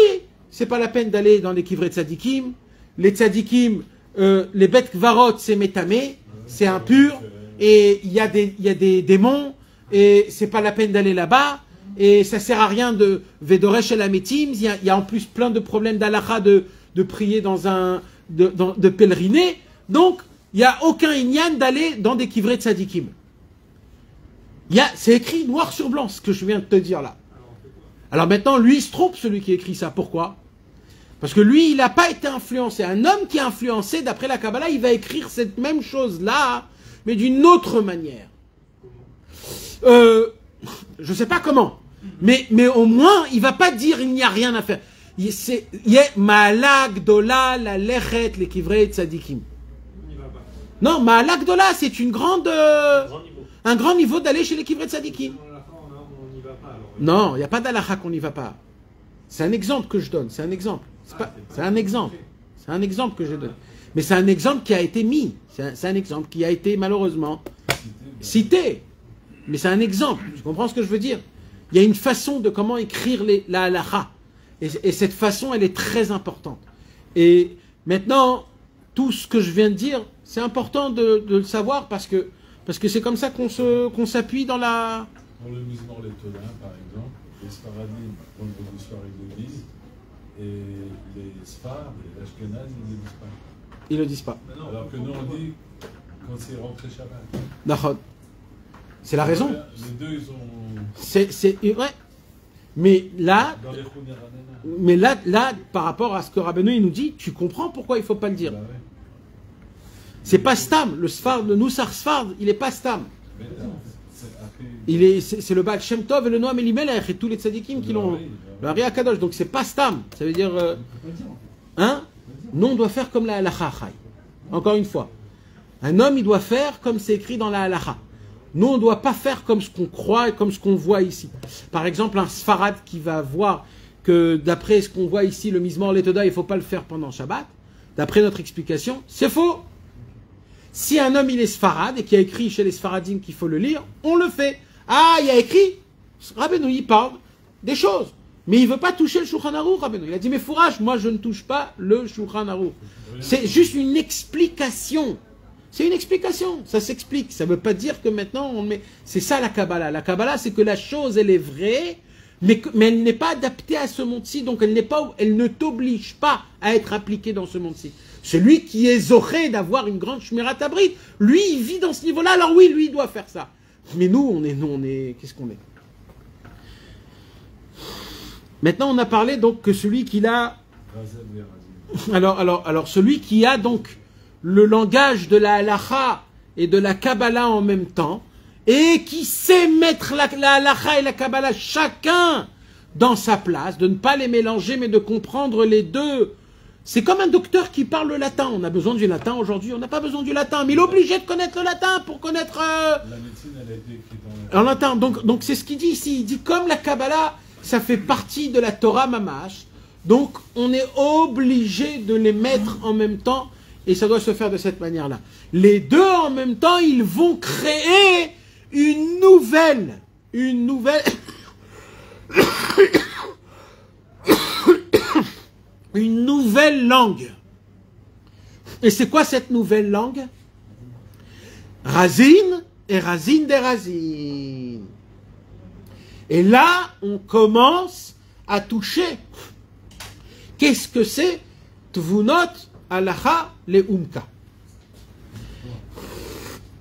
c'est pas la peine d'aller dans les kivrei tzadikim. Les tzadikim, les bêtes kvarot, c'est métamé, c'est impur, et il y a des démons, et c'est pas la peine d'aller là-bas, et ça sert à rien de vedoresh el ametim. Il y a en plus plein de problèmes d'halakha de prier de pèleriner. Donc, il n'y a aucun inyan d'aller dans des kivrei tzadikim. C'est écrit noir sur blanc, ce que je viens de te dire là. Alors maintenant, lui, il se trompe, celui qui écrit ça. Pourquoi? Parce que lui, il n'a pas été influencé. Un homme qui est influencé, d'après la Kabbalah, il va écrire cette même chose-là, mais d'une autre manière. Je ne sais pas comment. Mais au moins, il ne va pas dire il n'y a rien à faire. Ma'ala Gdola la lechet le kivrei tzadikim. On n'y va pas. Non, Ma'ala Gdola, c'est une grande, Grand niveau. un grand niveau d'aller chez les kivrei tzadikim. Dans la fin, on n'y va pas. Alors. Non, il n'y a pas d'alacha qu'on n'y va pas. C'est un exemple que je donne, c'est un exemple. C'est un exemple. C'est un exemple que je donne. Mais c'est un exemple qui a été mis. C'est un exemple qui a été malheureusement cité. Mais c'est un exemple. Tu comprends ce que je veux dire? Il y a une façon de comment écrire la halacha. Et cette façon, elle est très importante. Et maintenant, tout ce que je viens de dire, c'est important de le savoir parce que c'est comme ça qu'on s'appuie dans la... Pour le mouvement lettolin, par exemple, les Sfaradim, vendredi soir, ils le disent, et les Sfards, les Ashkenazes, ils ne le disent pas. Ils ne le disent pas. Alors que nous, on dit quand c'est rentré Shabbat. D'accord. C'est la raison. Les deux, ils ont... C'est vrai. Mais là, Dans les Khounéranena. là, par rapport à ce que Rabbeinu il nous dit, tu comprends pourquoi il ne faut pas le dire. Bah ouais. C'est pas Stam. Le Sfard, le Noussar Sfard, il n'est pas Stam. Mais non, après... C'est le Baal Shem Tov et le Noam Elimelech et tous les tzadikim qui l'ont. Le Ari Akadosh. Donc c'est pas Stam. Ça veut dire. Hein? Nous, on doit faire comme la halacha. Encore une fois. Un homme, il doit faire comme c'est écrit dans la halacha. Nous, on ne doit pas faire comme ce qu'on croit et comme ce qu'on voit ici. Par exemple, un Sfarad qui va voir que d'après ce qu'on voit ici, le Mizmor Letoda, il ne faut pas le faire pendant Shabbat. D'après notre explication, c'est faux. Si un homme, il est Sfarad et qui a écrit chez les Sfaradim qu'il faut le lire, on le fait. Ah, il a écrit, Rabbeinu, il parle des choses. Mais il ne veut pas toucher le Shulchan Aruch, Rabbeinu. Il a dit, mais fourrage, moi je ne touche pas le Shulchan Aruch. C'est juste une explication. C'est une explication, ça s'explique. Ça ne veut pas dire que maintenant on met... C'est ça la Kabbalah. La Kabbalah, c'est que la chose, elle est vraie, mais elle n'est pas adaptée à ce monde-ci, donc elle ne t'oblige pas à être appliquée dans ce monde-ci. Celui qui est zoré d'avoir une grande Shmirat Abrit, lui, il vit dans ce niveau-là, alors oui, lui, il doit faire ça. Mais nous, on est... Qu'est-ce qu'on est? Maintenant, on a parlé donc que celui qui a... Alors, celui qui a donc le langage de la halacha et de la Kabbalah en même temps, et qui sait mettre la halacha et la Kabbalah chacun dans sa place, de ne pas les mélanger, mais de comprendre les deux. C'est comme un docteur qui parle le latin. On a besoin du latin aujourd'hui, on n'a pas besoin du latin, mais il est obligé de connaître le latin pour connaître... La médecine, elle a été écrite en latin. Donc c'est ce qu'il dit ici. Il dit comme la Kabbalah, ça fait partie de la Torah Mamash, donc on est obligé de les mettre en même temps, et ça doit se faire de cette manière-là. Les deux en même temps, ils vont créer une nouvelle une nouvelle langue. Et c'est quoi cette nouvelle langue? Razin et Razin des Razin. Et là, on commence à toucher. Qu'est-ce que c'est? Tvunot halacha leumka.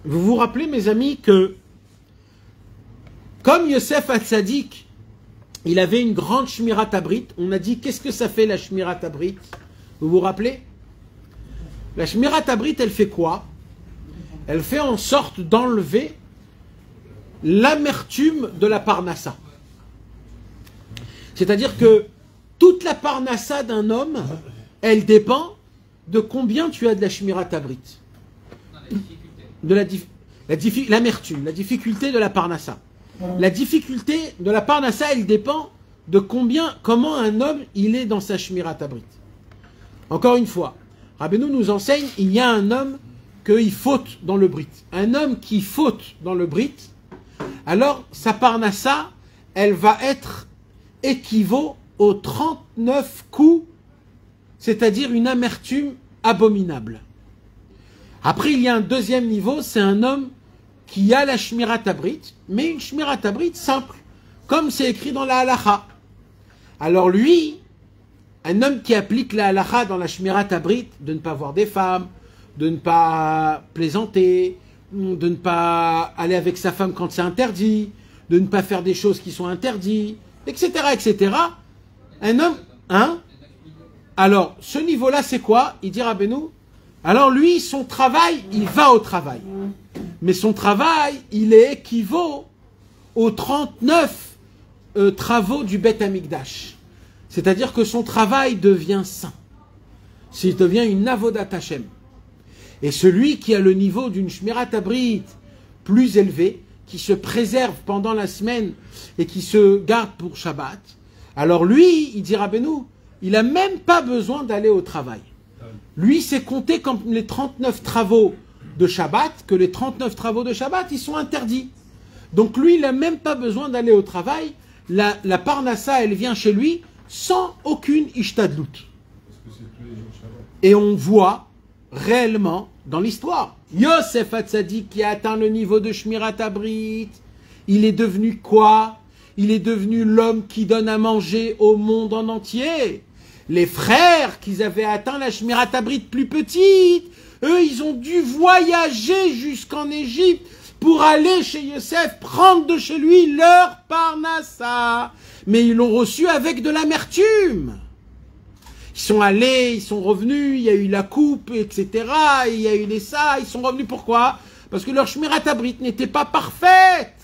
Vous vous rappelez, mes amis, que comme Yosef Hatzadik, il avait une grande Shmirat Abrit. On a dit, qu'est-ce que ça fait la Shmirat Abrit? Vous vous rappelez? La Shmirat Abrit, elle fait quoi? Elle fait en sorte d'enlever l'amertume de la Parnassa. C'est-à-dire que toute la Parnassa d'un homme, elle dépend de combien tu as de la Shmirat Abrit. De l'amertume, la difficulté de la Parnassa. La difficulté de la Parnassa, elle dépend de comment un homme il est dans sa Shmirat Abrit. Encore une fois, Rabbeinu nous enseigne, il y a un homme qu'il faute dans le Brit. Un homme qui faute dans le Brit, alors sa Parnassa, elle va être équivaut aux 39 coups, c'est-à-dire une amertume abominable. Après, il y a un deuxième niveau, c'est un homme qui a la Shmirat Abrit, mais une Shmirat Abrit simple, comme c'est écrit dans la Halacha. Alors lui, un homme qui applique la Halacha dans la Shmirat Abrit, de ne pas voir des femmes, de ne pas plaisanter, de ne pas aller avec sa femme quand c'est interdit, de ne pas faire des choses qui sont interdites, etc., etc. Un homme, hein? Alors, ce niveau-là, c'est quoi? Il dit Rabbeinu, alors lui, son travail, il va au travail. Mais son travail, il est équivaut aux 39 travaux du Beth Amikdash. C'est-à-dire que son travail devient saint. Il devient une avodat Hashem. Et celui qui a le niveau d'une Shmirat Abrit plus élevé, qui se préserve pendant la semaine et qui se garde pour Shabbat, alors lui, il dit Rabbeinu, il n'a même pas besoin d'aller au travail. Lui, c'est compté comme les 39 travaux de Shabbat, que les 39 travaux de Shabbat, ils sont interdits. Donc lui, il n'a même pas besoin d'aller au travail. La Parnassa, elle vient chez lui sans aucune ishtadlout. Et on voit réellement dans l'histoire, Yosef Hatzadik qui a atteint le niveau de Shmirat Abrit, il est devenu quoi? Il est devenu l'homme qui donne à manger au monde en entier. Les frères qui avaient atteint la Shmirat Abrit plus petite, eux, ils ont dû voyager jusqu'en Égypte pour aller chez Yosef, prendre de chez lui leur Parnassa. Mais ils l'ont reçu avec de l'amertume. Ils sont allés, ils sont revenus, il y a eu la coupe, etc. Il y a eu les ça, ils sont revenus pourquoi? Parce que leur Shmirat Abrit n'était pas parfaite.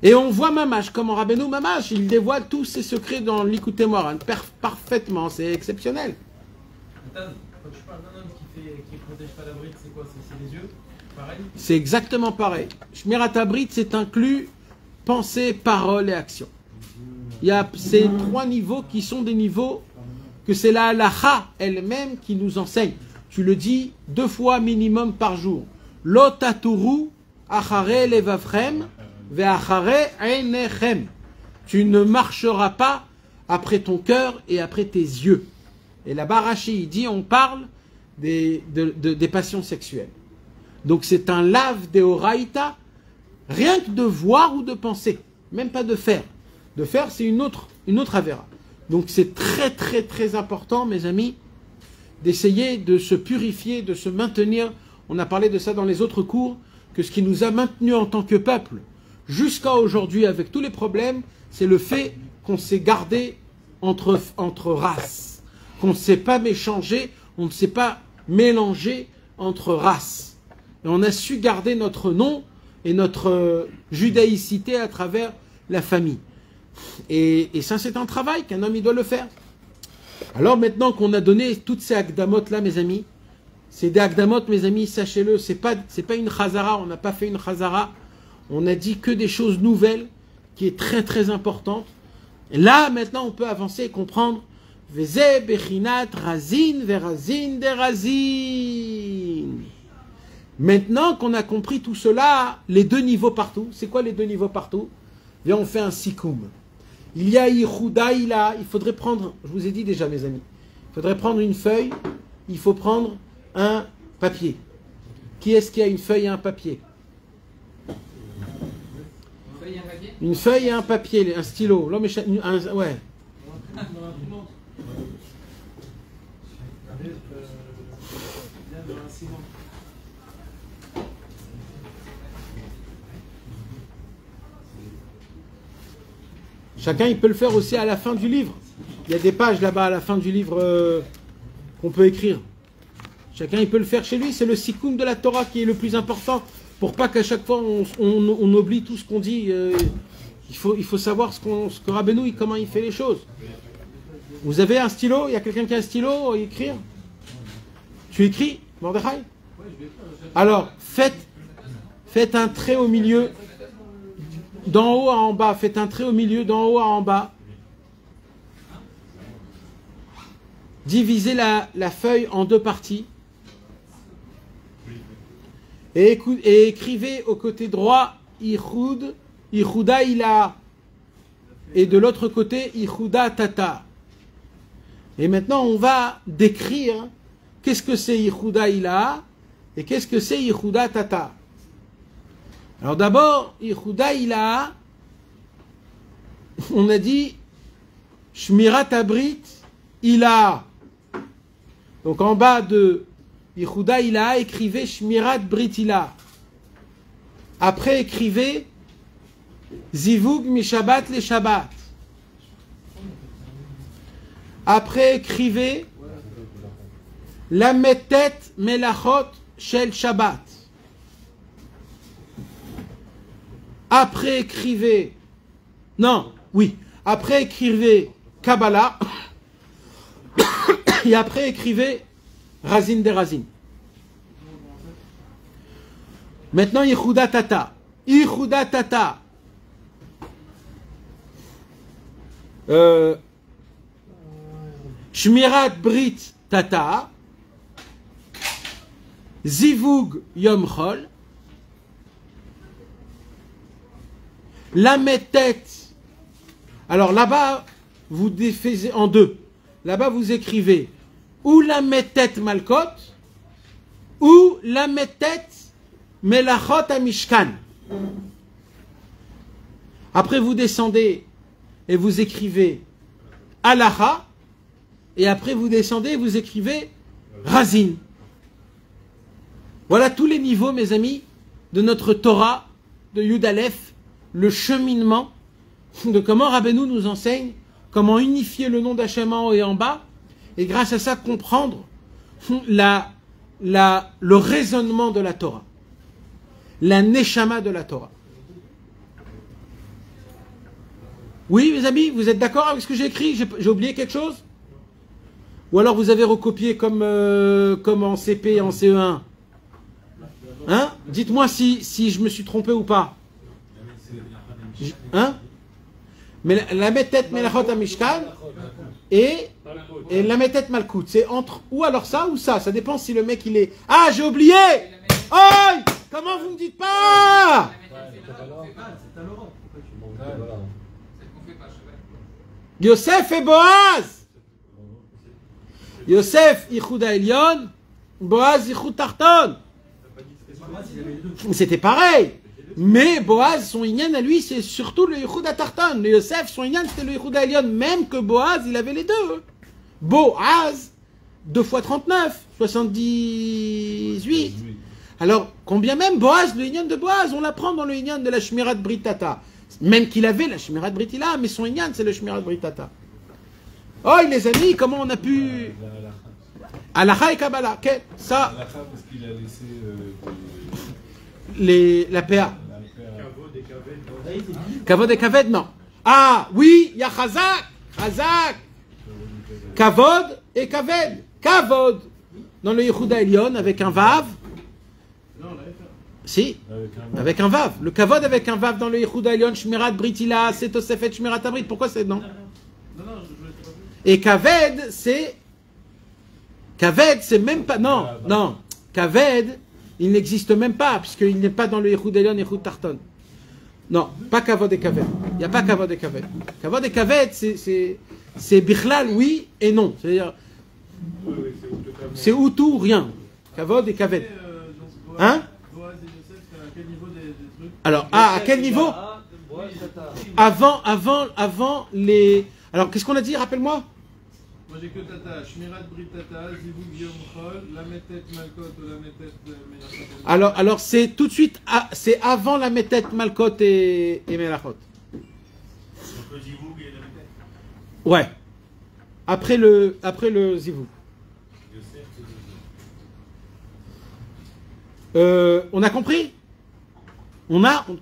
Et on voit Mamash, comment Rabbeinu Mamash, il dévoile tous ses secrets dans l'Ikouté Moharan, parfaitement, c'est exceptionnel. Nathan, quand tu parles d'un homme qui protège pas l'abri, c'est quoi? C'est les yeux? Pareil? C'est exactement pareil. Shmirat Abrit, c'est inclus pensée, parole et action. Il y a ces trois niveaux qui sont des niveaux que c'est la halacha elle-même qui nous enseigne. Tu le dis 2 fois minimum par jour. Lo taturu achare levavchem ve'achare einechem. Tu ne marcheras pas après ton cœur et après tes yeux. Et là-bas, Rashi, il dit, on parle des passions sexuelles. Donc c'est un lave deoraita, rien que de voir ou de penser, même pas de faire. De faire, c'est une autre avéra. Donc c'est très très très important, mes amis, d'essayer de se purifier, de se maintenir. On a parlé de ça dans les autres cours, que ce qui nous a maintenus en tant que peuple, jusqu'à aujourd'hui avec tous les problèmes, c'est le fait qu'on s'est gardé entre races, qu'on ne s'est pas méchangé, on ne s'est pas mélangé entre races. Et on a su garder notre nom et notre judaïcité à travers la famille. Et ça, c'est un travail qu'un homme il doit le faire. Alors maintenant qu'on a donné toutes ces akdamot là, mes amis, c'est des akdamot, mes amis, sachez-le, c'est pas une chazara, on n'a pas fait une chazara, on a dit que des choses nouvelles, qui est très très importante. Et là, maintenant, on peut avancer et comprendre Veze bechinat razin verazin derazin. Maintenant qu'on a compris tout cela, les 2 niveaux partout, c'est quoi les 2 niveaux partout? Viens, on fait un sikoum. Il y a Yichouda, il faudrait prendre, je vous ai dit déjà mes amis, il faudrait prendre une feuille, il faut prendre un papier. Qui est-ce qui a une feuille et un papier? Une feuille et un papier, un stylo. Ouais. Chacun, il peut le faire aussi à la fin du livre. Il y a des pages là-bas à la fin du livre qu'on peut écrire. Chacun, il peut le faire chez lui. C'est le sikoum de la Torah qui est le plus important. Pour pas qu'à chaque fois, on oublie tout ce qu'on dit. Il faut savoir ce que Rabbeinu, comment il fait les choses. Vous avez un stylo? Il y a quelqu'un qui a un stylo à écrire? Tu écris, Mordechai? Alors, faites un trait au milieu. D'en haut à en bas, faites un trait au milieu, d'en haut à en bas. Divisez la feuille en 2 parties. Et écrivez au côté droit Yichouda Ila. Et de l'autre côté Yichouda Tata. Et maintenant on va décrire qu'est-ce que c'est Yichouda Ila et qu'est-ce que c'est Yichouda Tata. Alors d'abord, Yichouda Ila, on a dit Shmirat Abrit Ila. Donc en bas de Yichouda Ila, écrivez Shmirat Brit Ila. Après écrivez Zivug mi Shabbat le Shabbat. Après écrivez Lametet Melachot Shel Shabbat. Après écrivez après écrivez Kabbalah, et après écrivez Razin des Razin. Maintenant, Yehuda Tata. Yehuda Tata. Shmirat Brit Tata. Zivug Yom Chol. Lametet. Alors là-bas, vous défaisez en deux. Là-bas, vous écrivez ou Lametet Malkot ou Lametet Melachot Amishkan. Après, vous descendez et vous écrivez Alaha. Et après, vous descendez et vous écrivez Razin. Voilà tous les niveaux, mes amis, de notre Torah, de Yud Aleph, le cheminement de comment Rabbeinu nous enseigne, comment unifier le nom d'Hachem en haut et en bas, et grâce à ça comprendre le raisonnement de la Torah, la neshama de la Torah. Oui, mes amis, vous êtes d'accord avec ce que j'ai écrit? J'ai oublié quelque chose? Ou alors vous avez recopié comme en CP et en CE1? Hein? Dites-moi si je me suis trompé ou pas. Hein? Mais la métette Melachot Amishkan et la métette Malkout, c'est entre ou alors ça ou ça. Ça dépend si le mec il est. Ah, j'ai oublié! Oh! Comment vous me dites pas? Yosef et Boaz. Yosef Yichud Elyon, Boaz Yichud Tarton. C'était pareil. Mais Boaz, son Inyan à lui, c'est surtout le Yichud Tarton. Le Yosef, son Inyan, c'était le Yichud Elyon. Même que Boaz, il avait les deux. Boaz, 2 fois 39, 78. Alors, combien même Boaz, le Inyan de Boaz, on l'apprend dans le Inyan de la Shmirat Brit Tata. Même qu'il avait la Shmirat Brit Ila, mais son Inyan, c'est le Shmirat Brit Tata. Oh, les amis, comment on a pu... Alacha et Kabbalah, ok, ça... Alacha parce qu'il a laissé la PA. Kavod et Kaved, non. Ah, oui, il y a Chazak. Chazak. Kavod et Kaved. Kavod. Dans le Yehuda Elyon, avec un Vav. Si, avec un Vav. Le Kavod avec un Vav dans le Yehuda Elyon, Shmirat Britila, c'est Tosefet Shmirat Abrit. Pourquoi c'est non? Et Kaved, c'est... Kaved, c'est même pas... Non, non. Kaved, il n'existe même pas, puisqu'il n'est pas dans le Yehuda Elyon, Yehuda Tarton. Non, pas Kavod et Kaved. Il n'y a pas Kavod et Kaved. Kavod et Kaved, c'est Bichlal, oui et non. C'est-à-dire, c'est ou tout ou rien. Kavod et Kaved. Hein? Alors, à quel niveau? Avant les... Alors, qu'est-ce qu'on a dit? Rappelle-moi. Moi j'ai que Tata, Shmirat Brit Tata, Zivug Yom Chol, Lametet Malkot ou Lametet Melachot. Alors c'est tout de suite, c'est avant la Metet Malkot et Melachot. Donc le Zivug et la Metet. Ouais. Après le Zivug. On a compris?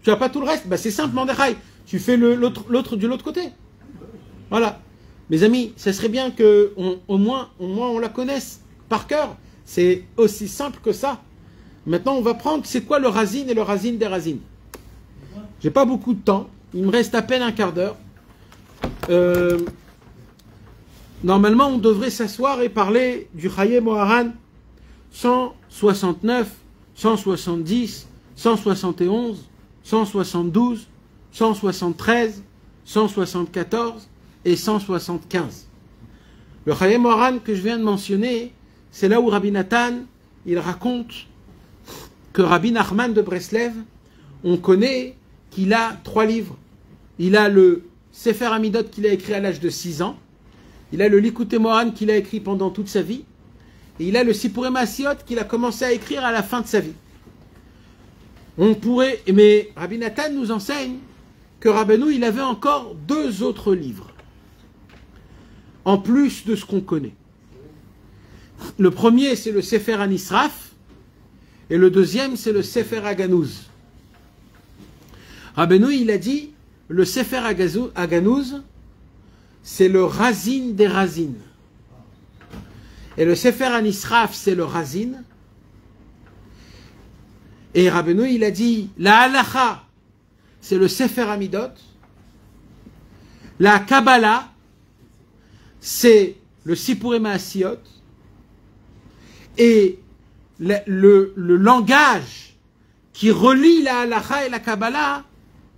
Tu as pas tout le reste? Bah c'est simple, Mandechai. Tu fais l'autre de l'autre côté. Voilà. Mes amis, ça serait bien que au moins on la connaisse par cœur. C'est aussi simple que ça. Maintenant, on va prendre c'est quoi le Razin et le Razin des Razin. J'ai pas beaucoup de temps. Il me reste à peine un quart d'heure. Normalement, on devrait s'asseoir et parler du Chaye Moharan 169, 170, 171, 172, 173, 174 et 175. Le Chaye Moharan que je viens de mentionner, c'est là où Rabbi Nathan, il raconte que Rabbi Nachman de Breslev, on connaît qu'il a 3 livres. Il a le Sefer Amidot qu'il a écrit à l'âge de 6 ans, il a le Likutei Moharan qu'il a écrit pendant toute sa vie, et il a le Sipurei Maasiot qu'il a commencé à écrire à la fin de sa vie. Mais Rabbi Nathan nous enseigne que Rabbeinu, il avait encore 2 autres livres, en plus de ce qu'on connaît. Le premier, c'est le Sefer Anisraf, et le deuxième, c'est le Sefer Aganouz. Rabbeinu, il a dit, le Sefer Aganouz, c'est le Razin des Razin. Et le Sefer Anisraf, c'est le Razin. Et Rabbeinu, il a dit, la Halacha, c'est le Sefer Amidot. La Kabbalah, c'est le Sipurei Maasiyot. Et le langage qui relie la Halacha et la Kabbalah,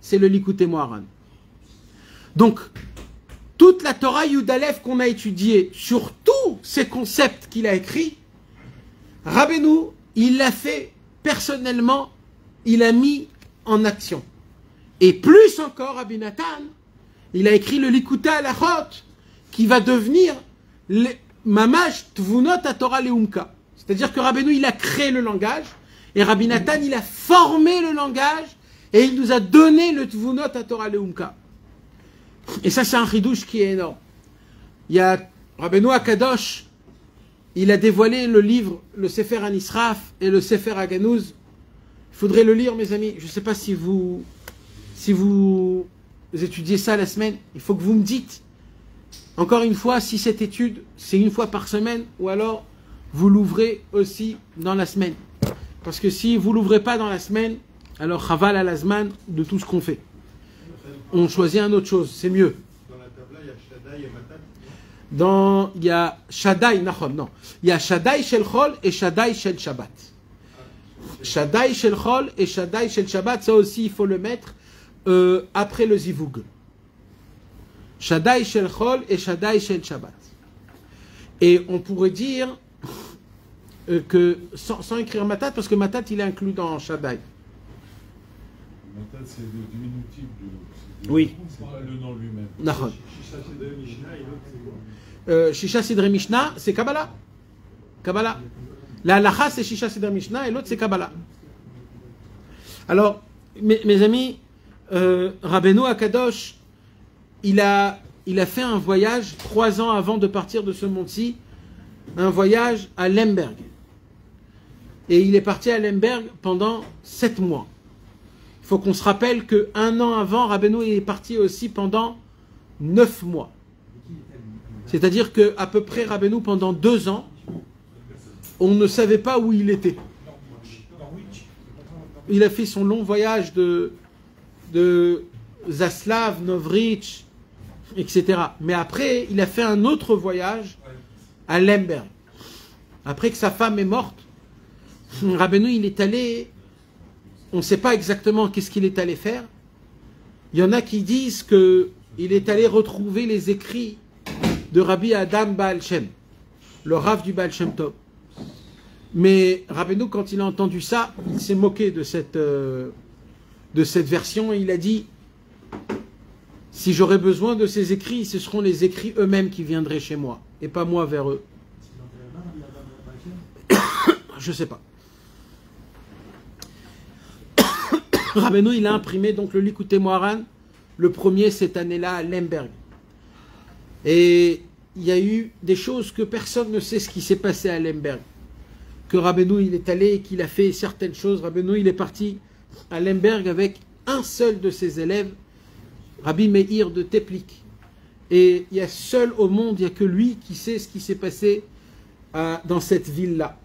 c'est le Likutei Moharan. Donc, toute la Torah Yud-Aleph qu'on a étudiée sur tous ces concepts qu'il a écrits, Rabbeinu, il l'a fait personnellement, il a mis en action. Et plus encore, Rabbi Nathan, il a écrit le Likutei Halachot, qui va devenir Mamash Tvunot HaTorah Leumka. C'est-à-dire que Rabbeinu, il a créé le langage, et Rabbi Nathan, il a formé le langage, et il nous a donné le Tvunot HaTorah Leumka. Et ça, c'est un chidouche qui est énorme. Il y a Rabbeinu HaKadosh, il a dévoilé le livre, le Sefer Anisraf et le Sefer Haganouz. Il faudrait le lire, mes amis. Je ne sais pas si vous étudiez ça la semaine. Il faut que vous me dites, encore une fois, si cette étude, c'est une fois par semaine, ou alors vous l'ouvrez aussi dans la semaine. Parce que si vous ne l'ouvrez pas dans la semaine, alors chaval à l'azman de tout ce qu'on fait. On choisit une autre chose, c'est mieux. Dans la table, il y a Shaddai et Matat. Il y a Shaddai, non. Il y a Shaddai Shel Chol et Shaddai Shel Shabbat. Shaddai Shel Chol et Shaddai Shel Shabbat, ça aussi il faut le mettre après le Zivug. Shaddai Shel Chol et Shaddai Shel Shabbat. Et on pourrait dire que, sans écrire Matat, parce que Matat il est inclus dans Shaddai. Matat, c'est le diminutif du nom. Oui. C'est pas le nom lui-même. Nahon. Shisha Sidrei Mishnah et l'autre c'est quoi? Shisha Sidrei Mishnah, c'est Kabbalah. Kabbalah. La halacha, c'est Shisha Sidrei Mishnah et l'autre, c'est Kabbalah. Alors, mes amis, Rabbeinu HaKadosh, il a fait un voyage 3 ans avant de partir de ce monde-ci, un voyage à Lemberg. Et il est parti à Lemberg pendant 7 mois. Il faut qu'on se rappelle qu'un an avant, Rabbeinu est parti aussi pendant 9 mois. C'est-à-dire qu'à peu près, Rabbeinu, pendant 2 ans, on ne savait pas où il était. Il a fait son long voyage de Zaslav, Novritch, etc. Mais après, il a fait un autre voyage à Lemberg. Après que sa femme est morte, Rabbeinu, il est allé... On ne sait pas exactement qu'est-ce qu'il est allé faire. Il y en a qui disent qu'il est allé retrouver les écrits de Rabbi Adam Baal Shem, le Rav du Baal Shem Tov. Mais Rabbeinu, quand il a entendu ça, il s'est moqué de cette version et il a dit, si j'aurais besoin de ces écrits, ce seront les écrits eux-mêmes qui viendraient chez moi, et pas moi vers eux. Je sais pas. Rabbeinu, il a imprimé donc le Likutei Moharan, le premier cette année-là à Lemberg. Et il y a eu des choses que personne ne sait ce qui s'est passé à Lemberg. Que Rabbeinu, il est allé et qu'il a fait certaines choses. Rabbeinu, il est parti à Lemberg avec un seul de ses élèves, Rabbi Meir de Teplik. Et il y a seul au monde, il n'y a que lui qui sait ce qui s'est passé dans cette ville-là.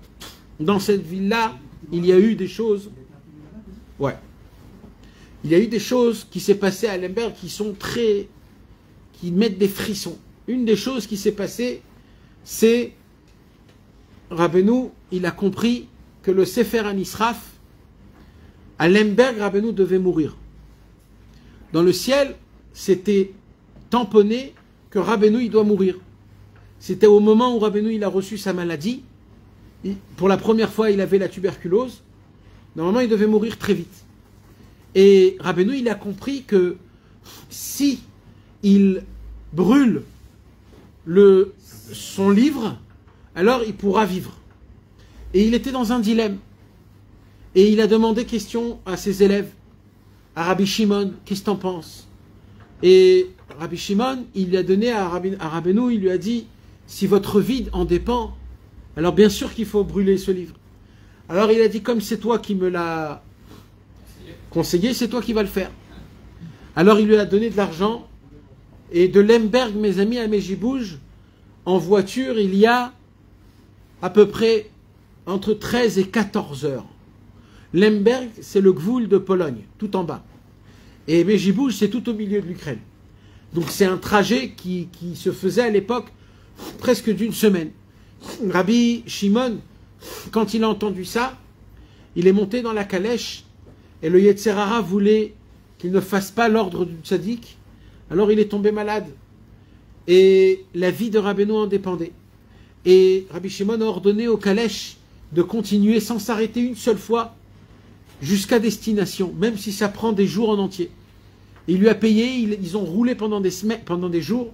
Dans cette ville-là, il y a eu des choses... Ouais. Il y a eu des choses qui s'est passées à Lemberg qui mettent des frissons. Une des choses qui s'est passée, c'est Rabbeinu, il a compris que le Sefer Anisraf, à Lemberg, Rabbeinu devait mourir. Dans le ciel, c'était tamponné que Rabbeinu, il doit mourir. C'était au moment où Rabbeinu, il a reçu sa maladie. Pour la première fois, il avait la tuberculose. Normalement, il devait mourir très vite. Et Rabbeinu, il a compris que si il brûle son livre, alors il pourra vivre. Et il était dans un dilemme. Et il a demandé question à ses élèves, à Rabbi Shimon, qu'est-ce que t'en penses? Et Rabbi Shimon, il lui a donné à Rabbeinu, il lui a dit, si votre vie en dépend, alors bien sûr qu'il faut brûler ce livre. Alors il a dit, comme c'est toi qui me l'as conseillé, c'est toi qui vas le faire. Alors il lui a donné de l'argent Et de Lemberg, mes amis, à Mejibouj, en voiture, il y a à peu près entre 13 et 14 heures. Lemberg, c'est le gvoul de Pologne, tout en bas. Et Mejibouj, c'est tout au milieu de l'Ukraine. Donc c'est un trajet qui se faisait à l'époque presque d'une semaine. Rabbi Shimon, quand il a entendu ça, il est monté dans la calèche et le Yetzer Hara voulait qu'il ne fasse pas l'ordre du tzaddik. Alors il est tombé malade et la vie de Rabbeinu en dépendait. Et Rabbi Shimon a ordonné au calèche de continuer sans s'arrêter une seule fois jusqu'à destination, même si ça prend des jours en entier. Il lui a payé, ils ont roulé pendant des semaines, pendant des jours.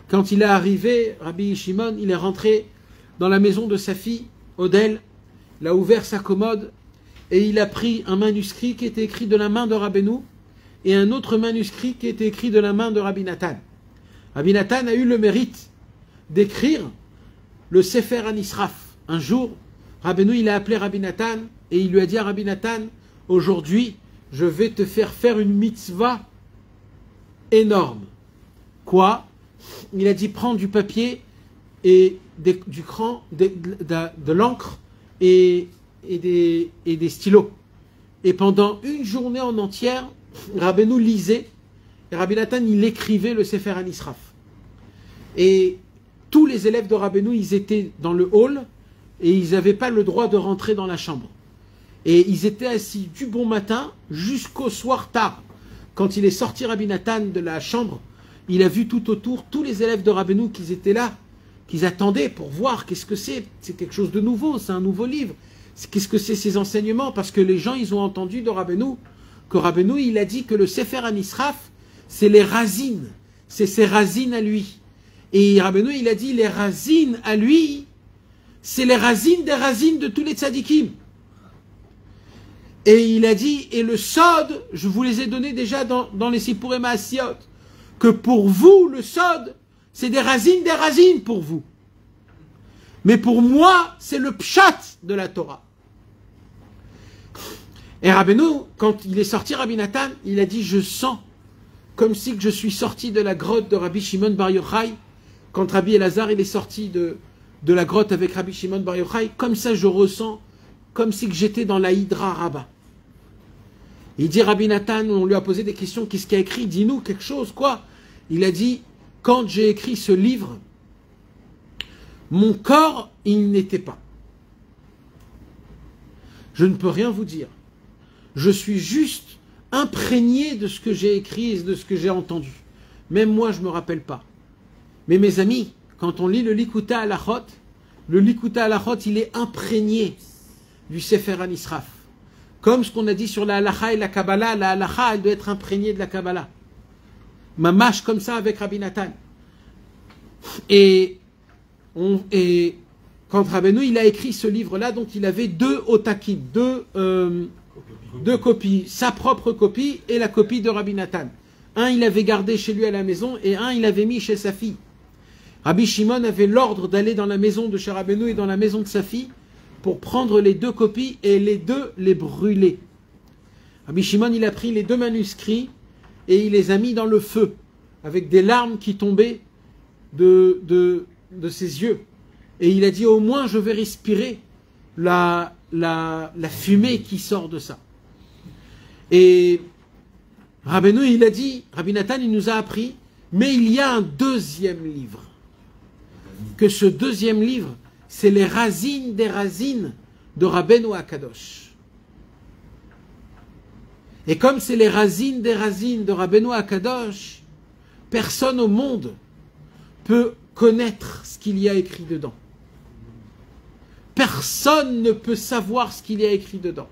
Quand il est arrivé, Rabbi Shimon, il est rentré dans la maison de sa fille, Odel, il a ouvert sa commode et il a pris un manuscrit qui était écrit de la main de Rabbeinu et un autre manuscrit qui était écrit de la main de Rabbi Nathan. Rabbi Nathan a eu le mérite d'écrire le Sefer Anisraf. Un jour, Rabbeinu, il a appelé Rabbi Nathan et il lui a dit à Rabbi Nathan, aujourd'hui, je vais te faire une mitzvah énorme. Quoi? Il a dit, prends du papier et du cran, de l'encre et des stylos. Et pendant une journée en entière, Rabbeinu lisait et Rabbi Nathan, il écrivait le Sefer Anisraf. Et tous les élèves de Rabbeinu, ils étaient dans le hall et ils n'avaient pas le droit de rentrer dans la chambre. Et ils étaient assis du bon matin jusqu'au soir tard. Quand il est sorti Rabbi Nathan de la chambre, il a vu tout autour tous les élèves de Rabbeinu qui étaient là, qu'ils attendaient pour voir qu'est-ce que c'est. C'est quelque chose de nouveau, c'est un nouveau livre. Qu'est-ce que c'est ces enseignements? Parce que les gens, ils ont entendu de Rabbeinu que Rabbeinu, il a dit que le Sefer Anisraf, c'est les razines. C'est ses razines à lui. Et Rabbeinu, il a dit les razines à lui, c'est les razines des razines de tous les tzadikim. Et il a dit, et le sod, je vous les ai donnés déjà dans les Sipurim Maasiot, que pour vous, le sod, c'est des razines pour vous. Mais pour moi, c'est le pshat de la Torah. Et Rabbeinu, quand il est sorti Rabbi Nathan, il a dit, je sens comme si que je suis sorti de la grotte de Rabbi Shimon Bar Yochai. Quand Rabbi Elazar, il est sorti de la grotte avec Rabbi Shimon Bar Yochai, comme ça je ressens, comme si que j'étais dans la Hydra Rabbah. Il dit Rabbi Nathan, on lui a posé des questions, qu'est-ce qu'il a écrit? Dis-nous quelque chose, quoi? Il a dit, quand j'ai écrit ce livre, mon corps, il n'était pas. Je ne peux rien vous dire. Je suis juste imprégné de ce que j'ai écrit et de ce que j'ai entendu. Même moi, je ne me rappelle pas. Mais mes amis, quand on lit le Likuta Halachot, il est imprégné du Sefer Anisraf. Comme ce qu'on a dit sur la Halacha et la Kabbalah, la Halacha, elle doit être imprégnée de la Kabbalah. Mamash comme ça avec Rabbi Nathan. Et quand Rabbeinu, il a écrit ce livre-là, donc il avait deux otakim, deux copies, sa propre copie et la copie de Rabbi Nathan. Un, il avait gardé chez lui à la maison et un, il avait mis chez sa fille. Rabbi Shimon avait l'ordre d'aller dans la maison de chez Rabbeinu et dans la maison de sa fille pour prendre les deux copies et les brûler. Rabbi Shimon, il a pris les deux manuscrits et il les a mis dans le feu avec des larmes qui tombaient de ses yeux. Et il a dit, au moins je vais respirer la fumée qui sort de ça. Et Rabbeinu, il a dit, Rabbi Nathan, il nous a appris, mais il y a un deuxième livre. Que ce deuxième livre, c'est les razines des razines de Rabbeinu Akadosh. Et comme c'est les razines des razines de Rabbeinu Akadosh, personne au monde peut connaître ce qu'il y a écrit dedans. Personne ne peut savoir ce qu'il y a écrit dedans.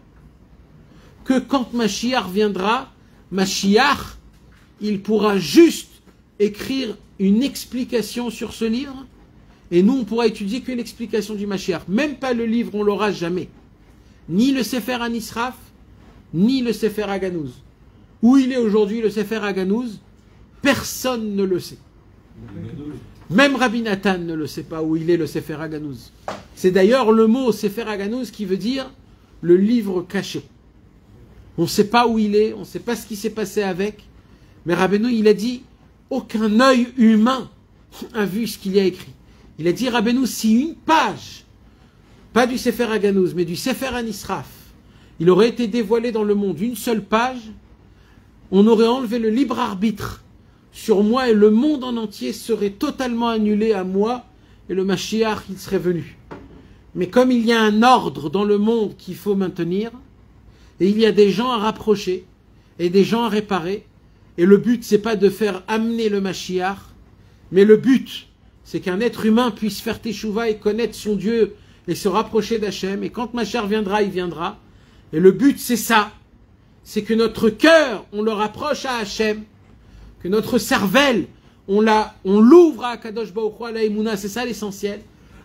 Que quand Mashiach viendra, Mashiach, il pourra juste écrire une explication sur ce livre, et nous on pourra étudier qu'une explication du Mashiach. Même pas le livre, on l'aura jamais. Ni le Sefer Anisraf, ni le Sefer Haganouz. Où il est aujourd'hui le Sefer Haganouz, personne ne le sait. Même Rabbi Nathan ne le sait pas où il est le Sefer Haganouz. C'est d'ailleurs le mot Sefer Haganouz qui veut dire le livre caché. On ne sait pas où il est, on ne sait pas ce qui s'est passé avec. Mais Rabbeinu, il a dit, aucun œil humain a vu ce qu'il y a écrit. Il a dit, Rabbeinu, si une page, pas du Sefer Haganouz, mais du Sefer Anisraf, il aurait été dévoilé dans le monde, une seule page, on aurait enlevé le libre arbitre sur moi et le monde en entier serait totalement annulé à moi et le Mashiach, il serait venu. Mais comme il y a un ordre dans le monde qu'il faut maintenir, et il y a des gens à rapprocher, et des gens à réparer, et le but, c'est pas de faire amener le Mashiach, mais le but, c'est qu'un être humain puisse faire teshuva et connaître son Dieu et se rapprocher d'Hachem. Et quand Mashiach viendra, il viendra. Et le but, c'est ça. C'est que notre cœur, on le rapproche à Hachem. Que notre cervelle, on l'ouvre à Kadosh Baruch Hu, à la Emouna. C'est ça l'essentiel.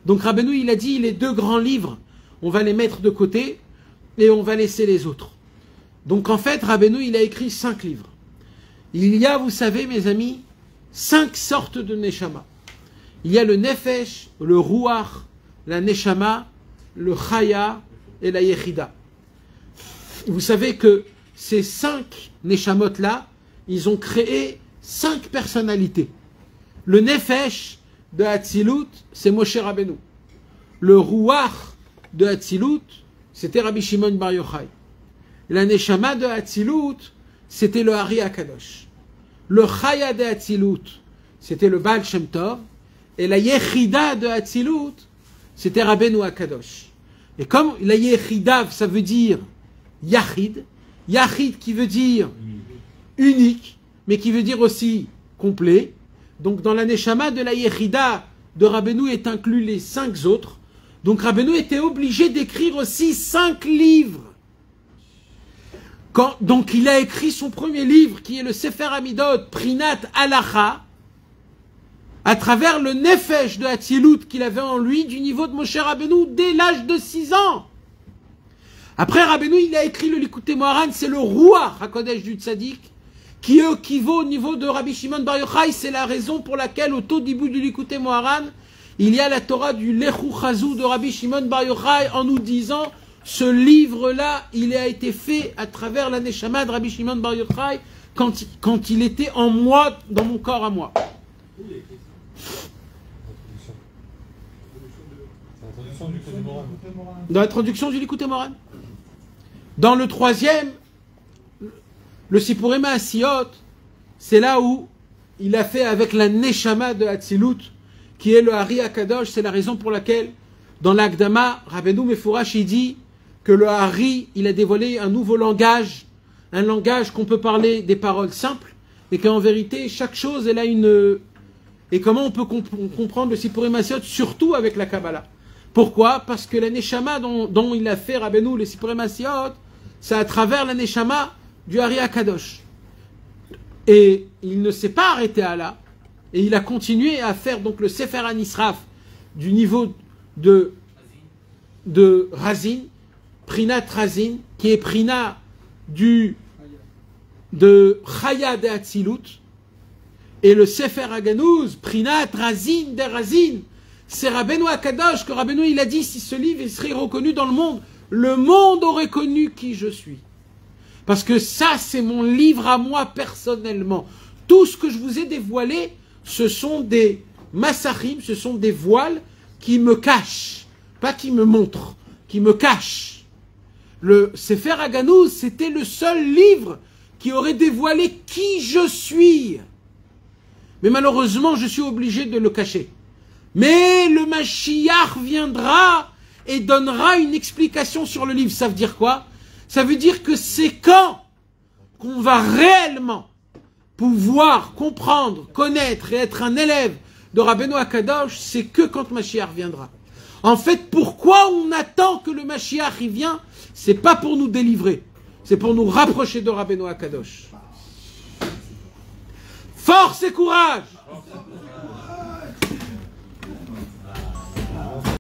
Donc Rabbeinu, il a dit, les deux grands livres, on va les mettre de côté et on va laisser les autres. Donc en fait, Rabbeinu, il a écrit 5 livres. Il y a, vous savez, mes amis, 5 sortes de Neshama. Il y a le Nefesh, le Ruach, la Neshama, le Chaya et la Yechida. Vous savez que ces 5 Neshamot-là, ils ont créé 5 personnalités. Le Nefesh de Hatzilut, c'est Moshe Rabbeinu. Le Ruach de Hatzilut, c'était Rabbi Shimon Bar Yochai. La Neshama de Hatzilut, c'était le Hari HaKadosh. Le Chaya de Hatzilut, c'était le Baal Shem Tov. Et la Yechida de Hatzilut, c'était Rabbeinu HaKadosh. Et comme la Yechida, ça veut dire Yachid, Yachid qui veut dire unique, mais qui veut dire aussi complet. Donc dans la Neshama de la Yechida de Rabbeinu est inclus les 5 autres. Donc Rabbeinu était obligé d'écrire aussi 5 livres. Donc il a écrit son premier livre qui est le Sefer Amidot, Prinat Halacha, à travers le Nefesh de Hatzilut qu'il avait en lui du niveau de Moshe Rabbeinu dès l'âge de 6 ans. Après Rabbeinu, il a écrit le Likutei Moharan, c'est le Ruach HaKodesh du Tzadik, qui équivaut au niveau de Rabbi Shimon Bar Yochai. C'est la raison pour laquelle au tout début du Likutei Moharan, il y a la Torah du Lechu Chazou de Rabbi Shimon Bar Yochai en nous disant ce livre-là, il a été fait à travers la Neshama de Rabbi Shimon Bar Yochai quand il était en moi, dans mon corps à moi. Dans la traduction du Likutei Moharan. Dans le 3e, le Sipurei Maasiyot, c'est là où il a fait avec la Neshama de Hatzilut, qui est le Hari HaKadosh. C'est la raison pour laquelle, dans l'Akdama, Rabbeinu Mefourash, il dit que le Hari, il a dévoilé un nouveau langage, un langage qu'on peut parler des paroles simples, et qu'en vérité, chaque chose, elle a une... Et comment on peut comprendre le Sipurei Maasiyot, surtout avec la Kabbalah. Pourquoi? Parce que la Neshama dont il a fait Rabbeinu, le Sipurei Maasiyot, c'est à travers la Neshama du Hari HaKadosh. Et il ne s'est pas arrêté à là, et il a continué à faire donc le Sefer Anisraf du niveau de Razin, Prinat Razin, qui est Prina de Chaya de Hatzilut, et le Sefer Haganouz, Prinat Razin de Razin, c'est Rabbeinu HaKadosh que Rabbeinu il a dit si ce livre il serait reconnu dans le monde aurait connu qui je suis. Parce que ça, c'est mon livre à moi personnellement. Tout ce que je vous ai dévoilé, ce sont des massachim, ce sont des voiles qui me cachent, pas qui me montrent, qui me cachent. Le Sefer Haganouz, c'était le seul livre qui aurait dévoilé qui je suis. Mais malheureusement, je suis obligé de le cacher. Mais le Mashiach viendra et donnera une explication sur le livre. Ça veut dire quoi? Ça veut dire que c'est quand qu'on va réellement pouvoir comprendre, connaître et être un élève de Rabbeinu HaKadosh, c'est que quand Mashiach viendra. En fait, pourquoi on attend que le Mashiach y vient? C'est pas pour nous délivrer, c'est pour nous rapprocher de Rabbeinu HaKadosh. Force et courage!